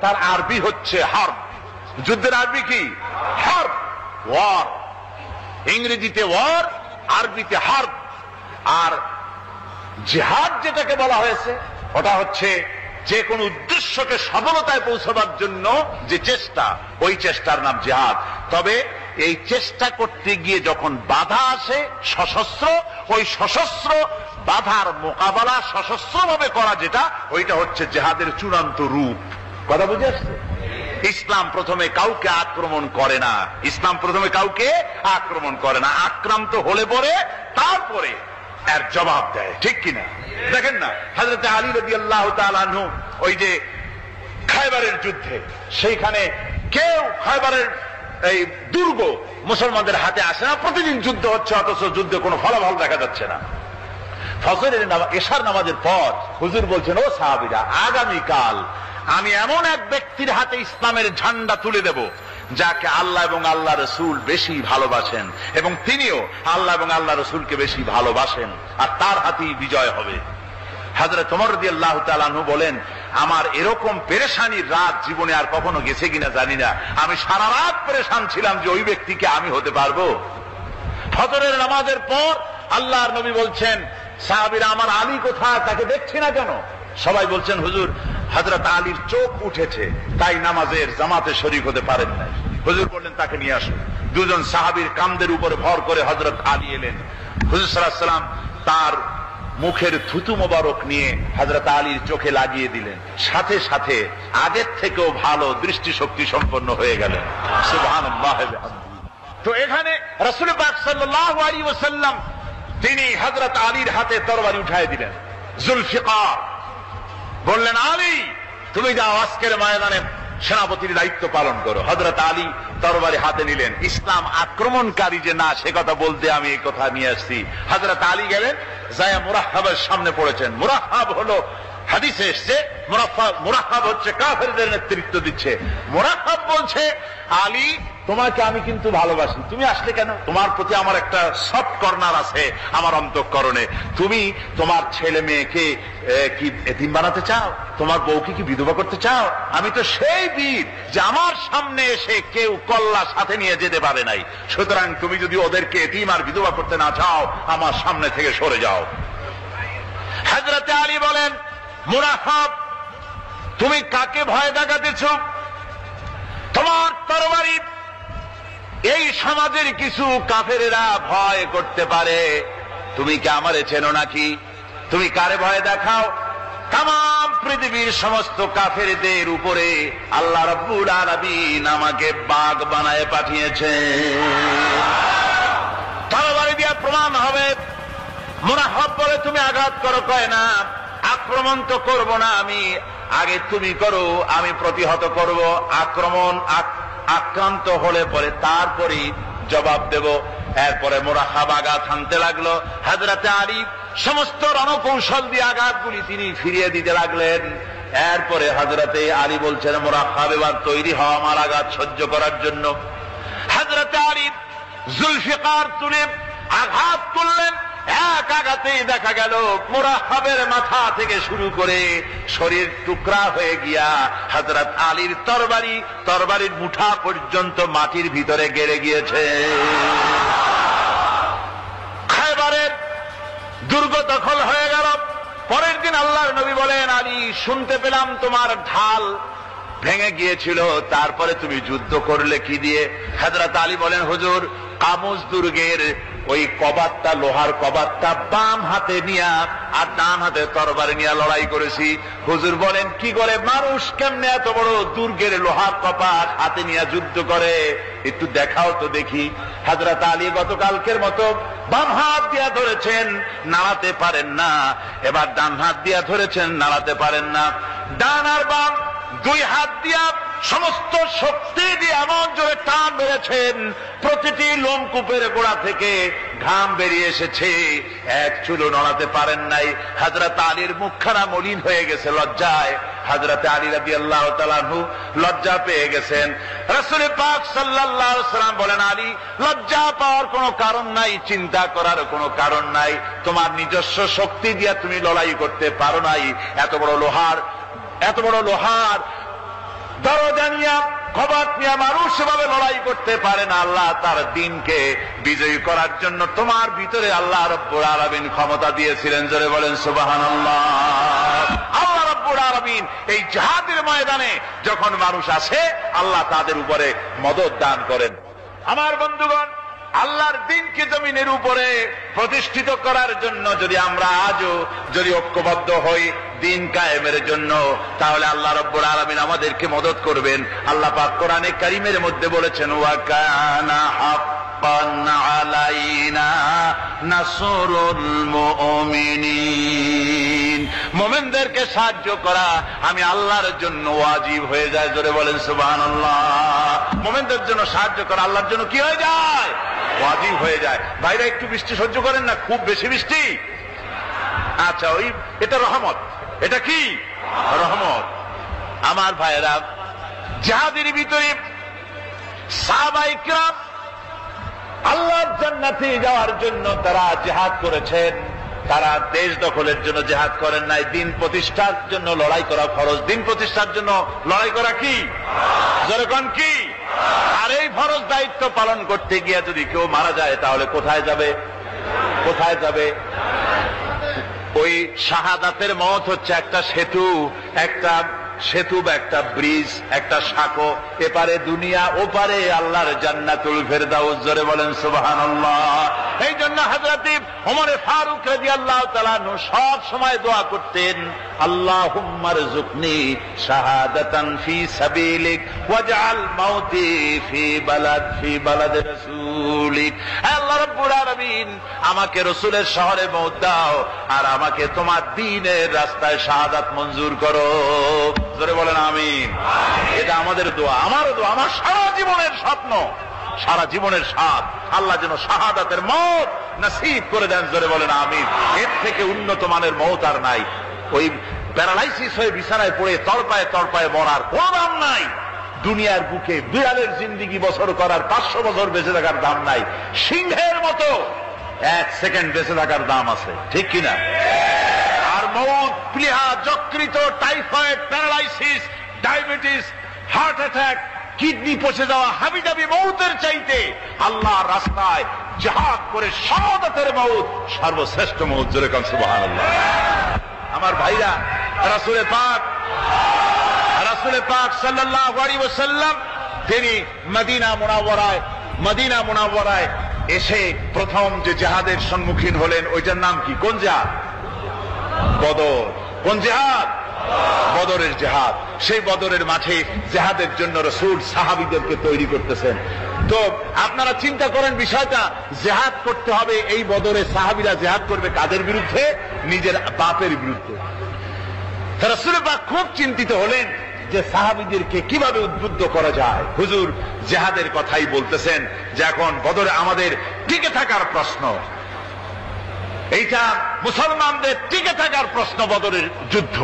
তার আরবি হচ্ছে হার্ব। যুদ্ধের আরবি কি? হার্ব, ওয়ার। ইংরেজিতে ওয়ার, আরবিতে হার্ব। আর জিহাদ যেটাকে বলা হয়েছে ওটা হচ্ছে যে কোন উদ্দেশ্যকে সফলতায় পৌঁছবার জন্য যে চেষ্টা, ওই চেষ্টার নাম জিহাদ। তবে এই চেষ্টা করতে গিয়ে যখন বাধা আসে সশস্ত্র, ওই সশস্ত্র বাধার মোকাবেলা সশস্ত্রভাবে করা যেটা, ওইটা হচ্ছে জিহাদের চূড়ান্ত রূপ। কথা বুঝে আসছে? ইসলাম প্রথমে কাউকে আক্রমণ করে না। ইসলাম প্রথমে কাউকে আক্রমণ করে না, আক্রান্ত হলে পরে তারপরে এর জবাব দেয়। ঠিক কিনা? দেখেন না, হযরত আলী রাদিয়াল্লাহু তাআলা আনহু ওই যে খায়বারের যুদ্ধে, সেইখানে কেউ খায়বারের এই দুর্গ মুসলমানদের হাতে আসে না। প্রতিদিন যুদ্ধ হচ্ছে, অথচ যুদ্ধে কোনো ফলাফল দেখা যাচ্ছে না। ফজরের এশার নামাজের পর হুজুর বলছেন, ও সাহাবীরা, আগামীকাল আমি এমন এক ব্যক্তির হাতে ইসলামের ঝান্ডা তুলে দেব যাকে আল্লাহ এবং আল্লাহ রসুল বেশি ভালোবাসেন, এবং তিনিও আল্লাহ এবং আল্লাহ রসুলকে বেশি ভালোবাসেন, আর তার হাতেই বিজয় হবে। হযরত ওমর রাদিয়াল্লাহু তাআলা আনহু বলেন, আমার এরকম পেরেশানির রাত জীবনে আর কখনো গেছে কিনা জানি না। আমি সারা রাত পেরেশান ছিলাম যে ওই ব্যক্তিকে আমি হতে পারবো। ফজরের নামাজের পর আল্লাহর নবী বলছেন, সাহাবীরা, আমার আলী কোথায়? তাকে দেখছি না কেন? সবাই বলছেন, হুজুর, হযরত আলীর চোখ উঠেছে, তাই নামাজের জামাতে শরীক হতে পারেন না। হুজুর বললেন, তাকে নিয়ে আসুন। দুজন সাহাবীর কাঁধের উপরে ভর করে হযরত আলী এলেন। হুজুর সাল্লাল্লাহু আলাইহি ওয়াসাল্লাম তার মুখের থুতু মোবারক নিয়ে হযরত আলীর চোখে লাগিয়ে দিলেন। সাথে সাথে আগের থেকেও ভালো দৃষ্টিশক্তি সম্পন্ন হয়ে গেলেন। সুবহানাল্লাহ। তো এখানে রাসূল পাক সাল্লাল্লাহু আলাইহি ওয়াসাল্লাম তিনি হযরত আলীর হাতে তরবারি উঠায় দিলেন। জুলফিকার বললেন, আলী, তুমি যাও, আজকের ময়দানে সেনাপতির দায়িত্ব পালন করো। হযরত আলী তরবারি হাতে নিলেন। ইসলাম আক্রমণকারী যে না, সে কথা বলতে আমি এই কথা নিয়ে আসছি। হযরত আলী গেলেন, যায়া মুরাহহাবের সামনে পড়েছেন। মুরাহহাব হলো, হাদিসে এসেছে, মুরাহহাব হচ্ছে কাফেরদের নেতৃত্ব দিচ্ছে। মুরাহহাব বলছে, আলী, তোমাকে আমি কিন্তু ভালোবাসি, তুমি আসলে কেন? তোমার প্রতি আমার একটা সফট কর্নার আছে আমার অন্তঃকরণে। তুমি তোমার ছেলে মেয়েকে কি এতিম বানাতে চাও? তোমার বউকে কি বিধবা করতে চাও? আমি তো সেই বীর যে আমার সামনে এসে কেউ কল্লা সাথে নিয়ে যেতে পারে নাই। সুতরাং তুমি যদি ওদেরকে এতিম আর বিধবা করতে না চাও, আমার সামনে থেকে সরে যাও। হযরত আলী বলেন, মুরাহহাব, তুমি কাকে ভয় দেখাতেছ? তোমার তরবারি এই সমাজের কিছু কাফেরেরা ভয় করতে পারে। তুমি কি আমারে চেনো নাকি? তুমি কারে ভয় দেখাও? তাম পৃথিবীর সমস্ত কাফেরদের উপরে আল্লাহ রাব্বুল আলামিন আমাকে বাগ বানায় পাঠিয়েছে। তরবারি দিয়ে প্রমাণ হবে। মুরাহহাব বলে, তুমি আঘাত করো। কয় না, আক্রমণ তো করব না আমি, আগে তুমি করো, আমি প্রতিহত করব। আক্রান্ত হলে পরে তারপরে জবাব দেব। এরপরে মুরাহহাব আঘাত হানতে লাগলো। হযরত আলী সমস্ত রণকৌশল দিয়ে আঘাতগুলি তিনি ফিরিয়ে দিতে লাগলেন। এরপরে হযরতে আলী বলছেন, মুরাহহাব, এবার তৈরি হও আমার আঘাত সহ্য করার জন্য। হযরত আলী জুলফিকার তুলে আঘাত করলেন। এক আঘাতেই দেখা গেল মুরাহহাবের মাথা থেকে শুরু করে শরীর টুকরা হয়ে গিয়া হযরত আলীর তরবারির মুঠা পর্যন্ত মাটির ভিতরে গেড়ে গিয়েছে। খায়বারের দুর্গ দখল হয়ে গেল। পরের দিন আল্লাহর নবী বলেন, আলী, শুনতে পেলাম তোমার ঢাল ভেঙে গিয়েছিল, তারপরে তুমি যুদ্ধ করলে কি দিয়ে? হযরত আলী বলেন, হুজুর, কামুজ দুর্গের ওই কবাতটা, লোহার কবাতটা বাম হাতে নিয়া আর ডান হাতে তরবারি নিয়ে লড়াই করেছি। হুজুর বলেন, কি করে? মানুষ কেমনে এত বড় দুর্গের লোহার কপাট হাতে নিয়ে যুদ্ধ করে? একটু দেখাও তো দেখি। হযরত আলী গতকালকের মতো বাম হাত দিয়া ধরেছেন, নাড়াতে পারেন না। এবার ডান হাত দিয়া ধরেছেন, নাড়াতে পারেন না। ডান আর বাম দুই হাত দিয়া সমস্ত শক্তি দিয়ে এমন জোরে টান মেরেছেন, প্রতিটি লোমকূপের গোড়া থেকে ঘাম বেরিয়ে এসেছে, এক চুলও নড়াতে পারেন নাই। হযরত আলীর মুখখানা মলিন হয়ে গেছে লজ্জায়। হযরত আলী রাদিয়াল্লাহু তাআলা আনহু লজ্জা পেয়ে গেছেন। রাসূল পাক সাল্লাল্লাহু আলাইহি ওয়াসাল্লাম বলেন, আলী, লজ্জা পাওয়ার কোনো কারণ নাই, চিন্তা করার কোনো কারণ নাই। তোমার নিজস্ব শক্তি দিয়ে তুমি লড়াই করতে পারো নাই। এত বড় লোহার দরজা নিয়ে, কবাট নিয়ে মানুষ সেভাবে লড়াই করতে পারে না। আল্লাহ তার দ্বীনকে বিজয়ী করার জন্য তোমার ভিতরে আল্লাহ রাব্বুল আলামিন ক্ষমতা দিয়েছিলেন। জোরে বলেন সুবহানাল্লাহ। আল্লাহ রাব্বুল আলামিন এই জিহাদের ময়দানে যখন মানুষ আসে, আল্লাহ তাদের উপরে মদদ দান করেন। আমার বন্ধুগণ, আল্লাহর দ্বীনকে জমিনের উপরে প্রতিষ্ঠিত করার জন্য যদি আমরা আজও যদি ঐক্যবদ্ধ হই দ্বীন কায়েমের জন্য, তাহলে আল্লাহ রাব্বুল আলামিন আমাদেরকে মদদ করবেন। আল্লাহ পাক কোরআনে কারীমের মধ্যে বলেছেন, ওয়া কানা হাক্কান আলাইনা নাসরুল মুমিনিন। মুমিনদেরকে সাহায্য করা আমি আল্লাহর জন্য ওয়াজিব হয়ে যায়। জোরে বলেন সুবহানাল্লাহ। মুমিনদের জন্য সাহায্য করা আল্লাহর জন্য কি হয়ে যায়? ওয়াজিব হয়ে যায়। ভাইরা একটু বৃষ্টি সহ্য করেন না, খুব বেশি বৃষ্টি। আচ্ছা, এটা রহমত। এটা কি রহমত? আমার ভাইরা, জিহাদের ভিতরে সাহাবায়ে কিরাম আল্লাহর জান্নাতে যাওয়ার জন্য তারা জিহাদ করেছেন। তারা দেশ দখলের জন্য জিহাদ করেন নাই। দ্বীন প্রতিষ্ঠার জন্য লড়াই করা ফরজ। দ্বীন প্রতিষ্ঠার জন্য লড়াই করা কি? যেরকম কি? আর এই ফরজ দায়িত্ব পালন করতে গিয়ে যদি কেউ মারা যায়, তাহলে কোথায় যাবে? কোথায় যাবে? ওই শাহাদাতের মওত হচ্ছে একটা সেতু, বা একটা ব্রিজ, একটা সাঁকো। এপারে দুনিয়া, ওপারে আল্লাহর জান্নাতুল ফেরদাউস। জোরে বলেন সুবহানাল্লাহ। এই জন্য হযরত ওমর ফারুক রাদিয়াল্লাহু তাআলা আনহু সব সময় দোয়া করতেন, আল্লাহুম্মা রযুকনি শাহাদাতান ফি সাবিলিক ওয়াজআল মাউতি ফি বালাদ রাসূলিক। আল্লাহ রাব্বুল আলামিন, আমাকে রাসূলের শহরে মওত দাও, আর আমাকে তোমার দ্বীনের রাস্তায় শাহাদাত মঞ্জুর করো। জোরে বলেন আমিন। এটা আমাদের দোয়া, আমারও দোয়া, আমার সারা জীবনের স্বপ্ন, সারা জীবনের স্বাদ, আল্লাহ যেন শাহাদাতের মওত নসিব করে দেন। জোরে বলেন আমিন। এর থেকে উন্নত মানের মওত আর নাই। ওই প্যারালাইসিস হয়ে বিছানায় পড়ে তড়পায় মরার কোন দাম নাই। দুনিয়ার বুকে বিড়ালের জিন্দেগি বছর করার 500 বছর বেঁচে থাকার দাম নাই। সিংহের মতো 1 সেকেন্ড বেঁচে থাকার দাম আছে, ঠিক কিনা? আর মওত, প্লীহা, যকৃত, typhoid, paralysis, diabetes, heart attack, kidney পচে যাওয়া, হাবিজাবি মওতের চাইতে আল্লাহর রাস্তায় জিহাদ করে শাহাদাতের মওত সর্বশ্রেষ্ঠ মওত। জোরে কান সুবহানাল্লাহ। আমার ভাইরা, রাসূল পাক সাল্লাল্লাহু আলাইহি ওয়াসাল্লাম তিনি মদিনা মুনাওয়ারায় এসে প্রথম যে জিহাদের সম্মুখীন হলেন, ওইটার নাম কি? কোন জিহাদ? বদর। কোন জিহাদ? বদরের জিহাদ। সেই বদরের মাঠে জিহাদের জন্য রাসূল সাহাবীদেরকে তৈরি করতেছেন। তো আপনারা চিন্তা করেন বিষয়টা, জিহাদ করতে হবে। এই বদরে সাহাবীরা জিহাদ করবে কাদের বিরুদ্ধে? নিজের বাপের বিরুদ্ধে। রাসূল পাক খুব চিন্তিত হলেন যে সাহাবীদেরকে কিভাবে উদ্বুদ্ধ করা যায়। হুজুর জিহাদের কথাই বলতেছেন যে এখন বদরে আমাদের টিকে থাকার প্রশ্ন, এইটা মুসলমানদের টিকে থাকার প্রশ্ন। বদরের যুদ্ধ,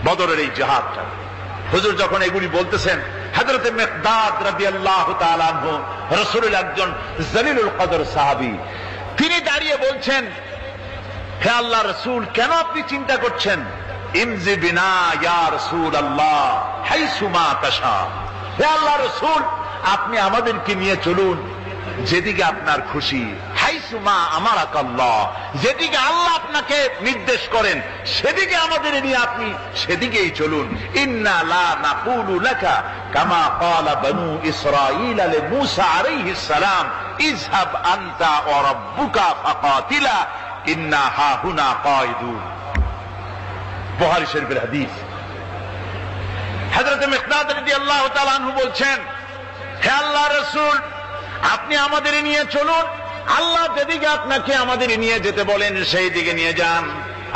বদরের এই জিহাদটা। হুজুর যখন এগুলি বলতেছেন, হযরত মিকদাদ রাদিয়াল্লাহু তাআলা আনহু, রাসূলের একজন জলিলুল কদর সাহাবী, তিনি দাঁড়িয়ে বলছেন, হে আল্লাহর রাসূল, কেন আপনি চিন্তা করছেন? ইমজি বিনা ইয়া রাসূলুল্লাহ হাইসুমা তাশা। হে আল্লাহর রাসূল, আপনি আমাদেরকে নিয়ে চলুন যেদিকে আপনার খুশি। হাইসুমা আমারাকাল্লাহ, যেদিকে আল্লাহ আপনাকে নির্দেশ করেন সেদিকে আমাদের নিয়ে আপনি সেদিকেই চলুন। ইন্না লা নাকুলু লাকা কামা ক্বালা বনু ইসরাঈল লিমূসা আলাইহিস সালাম ইযহাব আনতা ওয়া রাব্বুকা ফাকাতিলা ইন্না হাহুনা কায়িদুন। বুখারী শরীফের হাদিস। হযরত মিকদাদ রাদিয়াল্লাহু তাআলা আনহু বলছেন, হে আল্লাহর রাসূল, আপনি আমাদের নিয়ে চলুন। আল্লাহ যেদিকে আপনাকে আমাদের নিয়ে যেতে বলেন সেই দিকে নিয়ে যান।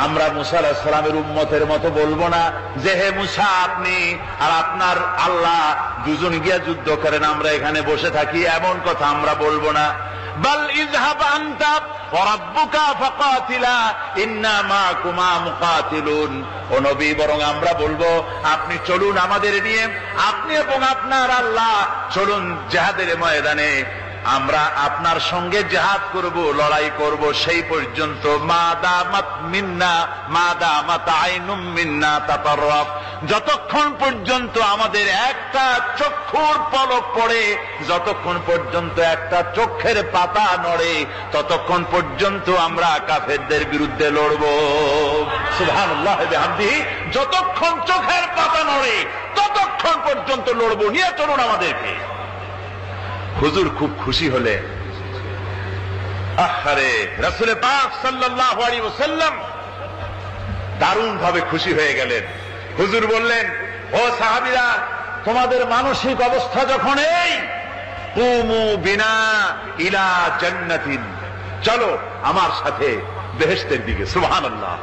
আমরা মুসা আলাইহিস সালামের উম্মতের মতো বলবো না যে হে মুসা আপনি, আর আপনার আল্লাহ দুজন গিয়া যুদ্ধ করেন, আমরা এখানে বসে থাকি, এমন কথা আমরা বলবো না। বাল ইযহাব আনতা ওয়া রাব্বুকা ফাকাতিলা ইন্না মাআকুমা মুকাতিলুন। ও নবী, বরং আমরা বলবো আপনি চলুন আমাদের নিয়ে, আপনি এবং আপনার আল্লাহ চলুন জিহাদের ময়দানে, আমরা আপনার সঙ্গে জিহাদ করব, লড়াই করব সেই পর্যন্ত। মাদামাত মিন্না মাদামাত আইনুম মিন্না তাতাররাফ, যতক্ষণ পর্যন্ত আমাদের একটা চক্ষুর পলক পড়ে, যতক্ষণ পর্যন্ত একটা চোখের পাতা নড়ে, ততক্ষণ পর্যন্ত আমরা কাফেরদের বিরুদ্ধে লড়ব। সুবহানাল্লাহ ওয়া বিহামদিহি, যতক্ষণ চোখের পাতা নড়ে ততক্ষণ পর্যন্ত লড়ব, নিয়ে চলুন আমাদেরকে। হুজুর খুব খুশি হলেন। আহারে, রাসূল পাক সাল্লাল্লাহু আলাইহি ওয়াসাল্লাম দারুণ ভাবে খুশি হয়ে গেলেন। হুজুর বললেন, ও সাহাবীরা, তোমাদের মানসিক অবস্থা যখন এই, কুমু বিনা ইলা জান্নাতিন, চলো আমার সাথে বেহেশতের দিকে। সুবহানাল্লাহ,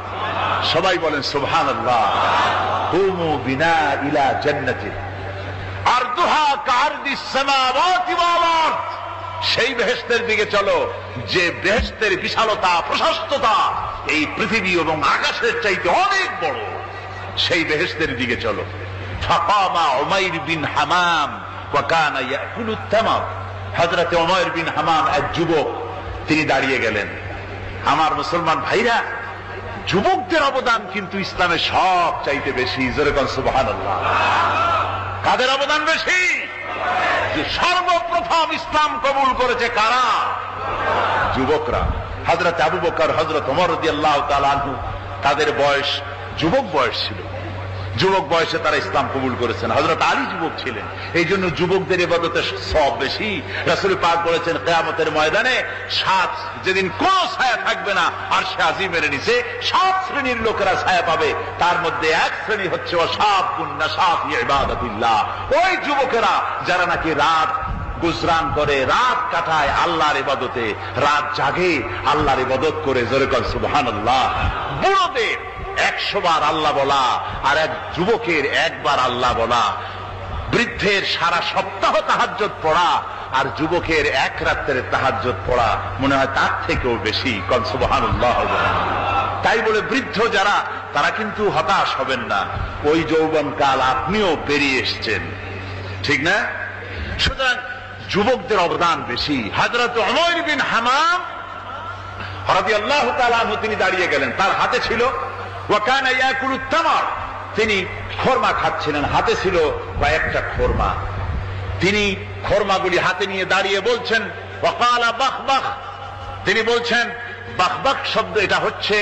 সবাই বলেন সুবহানাল্লাহ। কুমু বিনা ইলা জান্নাতিন আরদুহা কারদিস সামাওয়াতি ওয়াল আরদ, সেই বেহেশতের দিকে চলো যে বেহেশতের বিশালতা প্রশস্ততা এই পৃথিবী এবং আকাশের চাইতে অনেক বড়, সেই বেহেশতের দিকে চলো। ফাকামা উমাইর বিন হামাম ওয়া কানা ইয়াকুলুত তামার, হযরত উমাইর বিন হামাম এক যুবক, তিনি দাঁড়িয়ে গেলেন। আমার মুসলমান ভাইরা, যুবকদের অবদান কিন্তু ইসলামে সব চাইতে বেশি। জোরে বলেন সুবহানাল্লাহ। কাদের অবদান বেশি? যে সর্বপ্রথম ইসলাম কবুল করেছে কারা? যুবকরা। হযরত আবু বকর, হযরত ওমর রাদিয়াল্লাহু তাআলা আনহু, তাদের বয়স যুবক বয়স ছিল, যুবক বয়সে তারা ইসলাম কবুল করেছেন। হযরত আলী যুবক ছিলেন, এই জন্য যুবকদের ইবাদতে সব বেশি। রাসূল পাক বলেছেন, কিয়ামতের ময়দানে যেদিন কোন ছায়া থাকবে না, আরশে আজিমের নিচে 7 শ্রেণীর লোকেরা ছায়া পাবে, তার মধ্যে এক শ্রেণী হচ্ছে ওয়াশাবুন নাশা ফি ইবাদাতিল্লাহ, ওই যুবকেরা যারা নাকি রাত গুজরান করে, রাত কাটায় আল্লাহর ইবাদতে, রাত জাগে আল্লাহর ইবাদত করে। জোরে কর সুবহানাল্লাহ। বুড়োদের 100 বার আল্লাহ বলা আর এক যুবকের একবার আল্লাহ বলা, বৃদ্ধের সারা সপ্তাহ তাহাজ্জুদ পড়া আর যুবকের এক রাতের তাহাজ্জুদ পড়া মনে হয় তার থেকেও বেশি। কন সুবহানাল্লাহ। তাই বলে বৃদ্ধ যারা, তারা কিন্তু হতাশ হবেন না, ওই যৌবনকাল আপনিও পেরিয়ে এসছেন, ঠিক না? সুতরাং যুবকদের অবদান বেশি। হযরত উমাইর বিন হামাম রাদিয়াল্লাহু তাআলা আনহু, তিনি দাঁড়িয়ে গেলেন, তার হাতে ছিল ওয়া কানা ইয়াকুলুত তামার, তিনি খোরমা খাচ্ছিলেন, হাতে ছিল কয়েকটা খোরমা। তিনি খোরমাগুলি হাতে নিয়ে দাঁড়িয়ে বলছেন ওয়া ক্বালা বাখবাখ, তিনি বলছেন, বাখবাখ শব্দ এটা হচ্ছে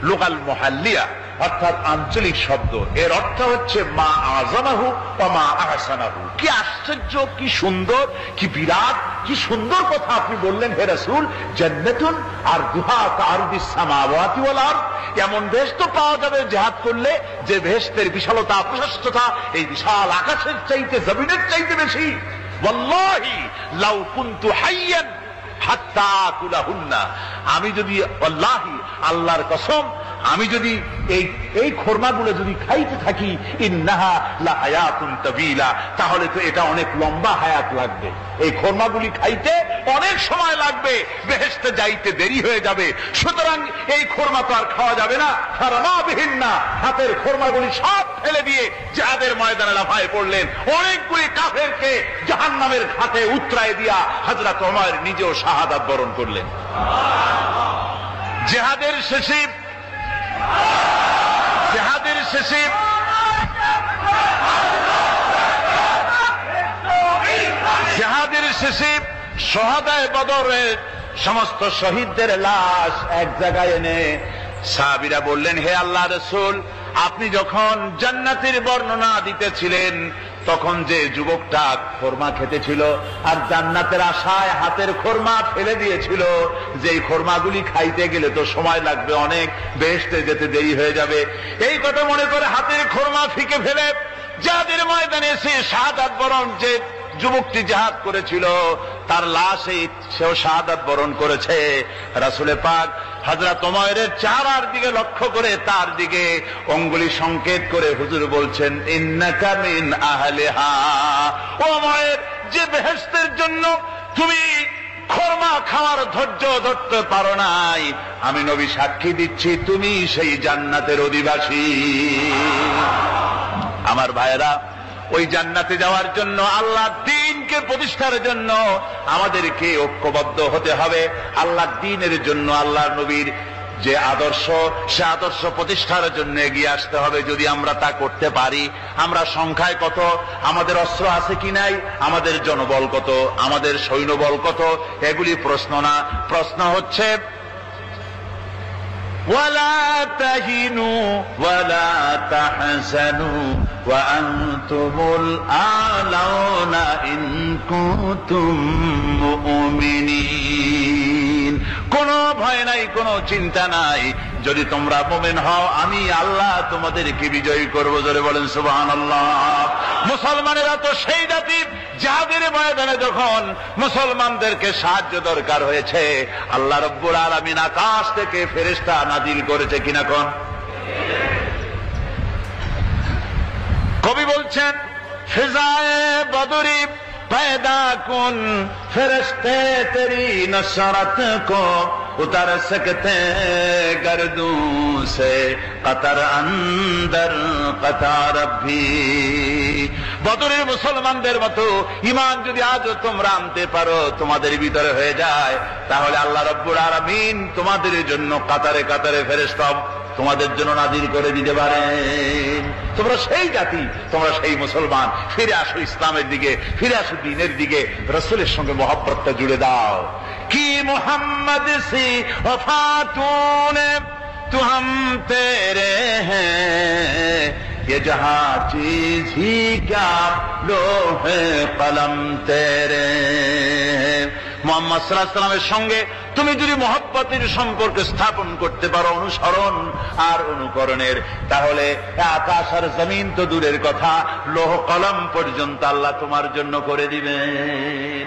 লুগাল মুহাল্লিয়া, অর্থাৎ আঞ্চলিক শব্দ। এর অর্থ হচ্ছে মা আযামাহু ওয়া মা আহসানাহু। কি আশ্চর্য, কি সুন্দর, কি বিরাট, কি সুন্দর কথা আপনি বললেন হে রাসূল। জান্নাতুন আরদুহা কারদিস সামাওয়াতি ওয়াল আরদ, এমন বেহেশত পাওয়া যাবে জিহাদ করলে যে বেহেশতের বিশালতা প্রশস্ততা এই বিশাল আকাশের চাইতে, জমিনের চাইতে বেশি। ওয়াল্লাহি লাউ কুনতু হাইয়ান হাত্তা আকুলাহুন্না, আমি যদি, ওয়াল্লাহি আল্লাহর কসম, আমি যদি এই খোরমাগুলো যদি খাইতে থাকি, ইন্নাহা লা হায়াতুন তাবিলা, তাহলে তো এটা অনেক লম্বা হায়াত লাগবে। এই খোরমাগুলি খাইতে অনেক সময় লাগবে, বেহেশতে যাইতে দেরি হয়ে যাবে। সুতরাং এই খোরমা তো আর খাওয়া যাবে না। ফারমাবিহিন না, হাতের খোরমাগুলি সব ফেলে দিয়ে জিহাদের ময়দানে লাফায় পড়লেন। অনেকগুলি কাফেরকে জাহান্নামের ঘাটে উতরায় দিয়া হযরত ওমর নিজেও শাহাদাত বরণ করলেন। জিহাদের শেষে শহাদায়ে বদরের সমস্ত শহীদদের লাশ এক জায়গায় এনে সাহাবীরা বললেন, হে আল্লাহর রাসূল, আপনি যখন জান্নাতের বর্ণনা দিতেছিলেন তখন যে যুবকটা খোরমা খেতেছিল আর জান্নাতের আশায় হাতের খোরমা ফেলে দিয়েছিল, যে খোরমাগুলি খাইতে গেলে তো সময় লাগবে অনেক, বেহেশতে যেতে দেরি হয়ে যাবে, এই কথা মনে করে হাতের খোরমা ফিকে ফেলে জিহাদের ময়দানে এসে শাহাদাত বরণ, যে যুবকটি জিহাদ করেছিল তার লাশে সেও শাহাদাত বরণ করেছে। রাসূল পাক হযরত ওমরের চেহারার দিকে লক্ষ্য করে তার দিকে অঙ্গুলি সংকেত করে হুজুর বলছেন, ইন্নাকা মিন আহলিহা। ওমর, যে বেহেশতের জন্য তুমি খরমা খাওয়ার ধৈর্য ধরতে পারো নাই, আমি নবী সাক্ষী দিচ্ছি তুমি সেই জান্নাতের অধিবাসী। আমার ভাইয়েরা, ওই জান্নাতে যাওয়ার জন্য, আল্লাহর দ্বীনকে প্রতিষ্ঠার জন্য আমাদেরকে ঐক্যবদ্ধ হতে হবে। আল্লাহর দ্বীনের জন্য, আল্লাহর নবীর যে আদর্শ, সে আদর্শ প্রতিষ্ঠার জন্য এগিয়ে আসতে হবে। যদি আমরা তা করতে পারি, আমরা সংখ্যায় কত, আমাদের অস্ত্র আছে কি নাই, আমাদের জনবল কত, আমাদের সৈন্যবল কত, এগুলি প্রশ্ন না। প্রশ্ন হচ্ছে ওয়ালা তাহিনু ওয়ালা তাহজানু ওয়া আনতুমুল আলাউনা ইন কুনতুম মুমিনিন। কোনো ভয় নাই, কোনো চিন্তা নাই, যদি তোমরা মুমিন হও আমি আল্লাহ তোমাদেরকে বিজয়ী করব। জোরে বলেন সুবহানাল্লাহ। মুসলমানেরা তো সেই জাতি, যাদের ময়দানে যখন মুসলমানদেরকে সাহায্য দরকার হয়েছে, আল্লাহ রাব্বুল আলামিন আকাশ থেকে ফেরেশতা নাজিল করেছে কিনা কোন? কবি বলছেন, ফিজায়ে বদরি पैदा कुन फरिश्ते तेरी नसरत को उतर सकते गर्दों से कतर अंदर कतार भी। বদরের মুসলমানদের মতো ঈমান যদি আজ তোমরা আনতে পারো, তোমাদের ভিতরে হয়ে যায়, তাহলে আল্লাহ রাব্বুল আলামিন তোমাদের জন্য কাতারে কাতারে ফেরেশতা তোমাদের জন্য নাজিল করে দিতে পারেন। তোমরা সেই জাতি, তোমরা সেই মুসলমান। ফিরে আসো ইসলামের দিকে, ফিরে আসো দ্বীনের দিকে, রাসূলের সঙ্গে মহব্বতটা জুড়ে দাও। কি মুহাম্মদ সি ওফাতুনে তু হাম তেরে হ্যাঁ, ये जहां चीज ही क्या लोहे कलम तेरे। মুহাম্মদ সাল্লাল্লাহু আলাইহি ওয়াসাল্লামের সঙ্গে তুমি যদি মহব্বতের সম্পর্ক স্থাপন করতে পারো, অনুসরণ আর অনুকরণের, তাহলে আকাশ আর জমিন তো দূরের কথা, লৌহ কলম পর্যন্ত আল্লাহ তোমার জন্য করে দিবেন।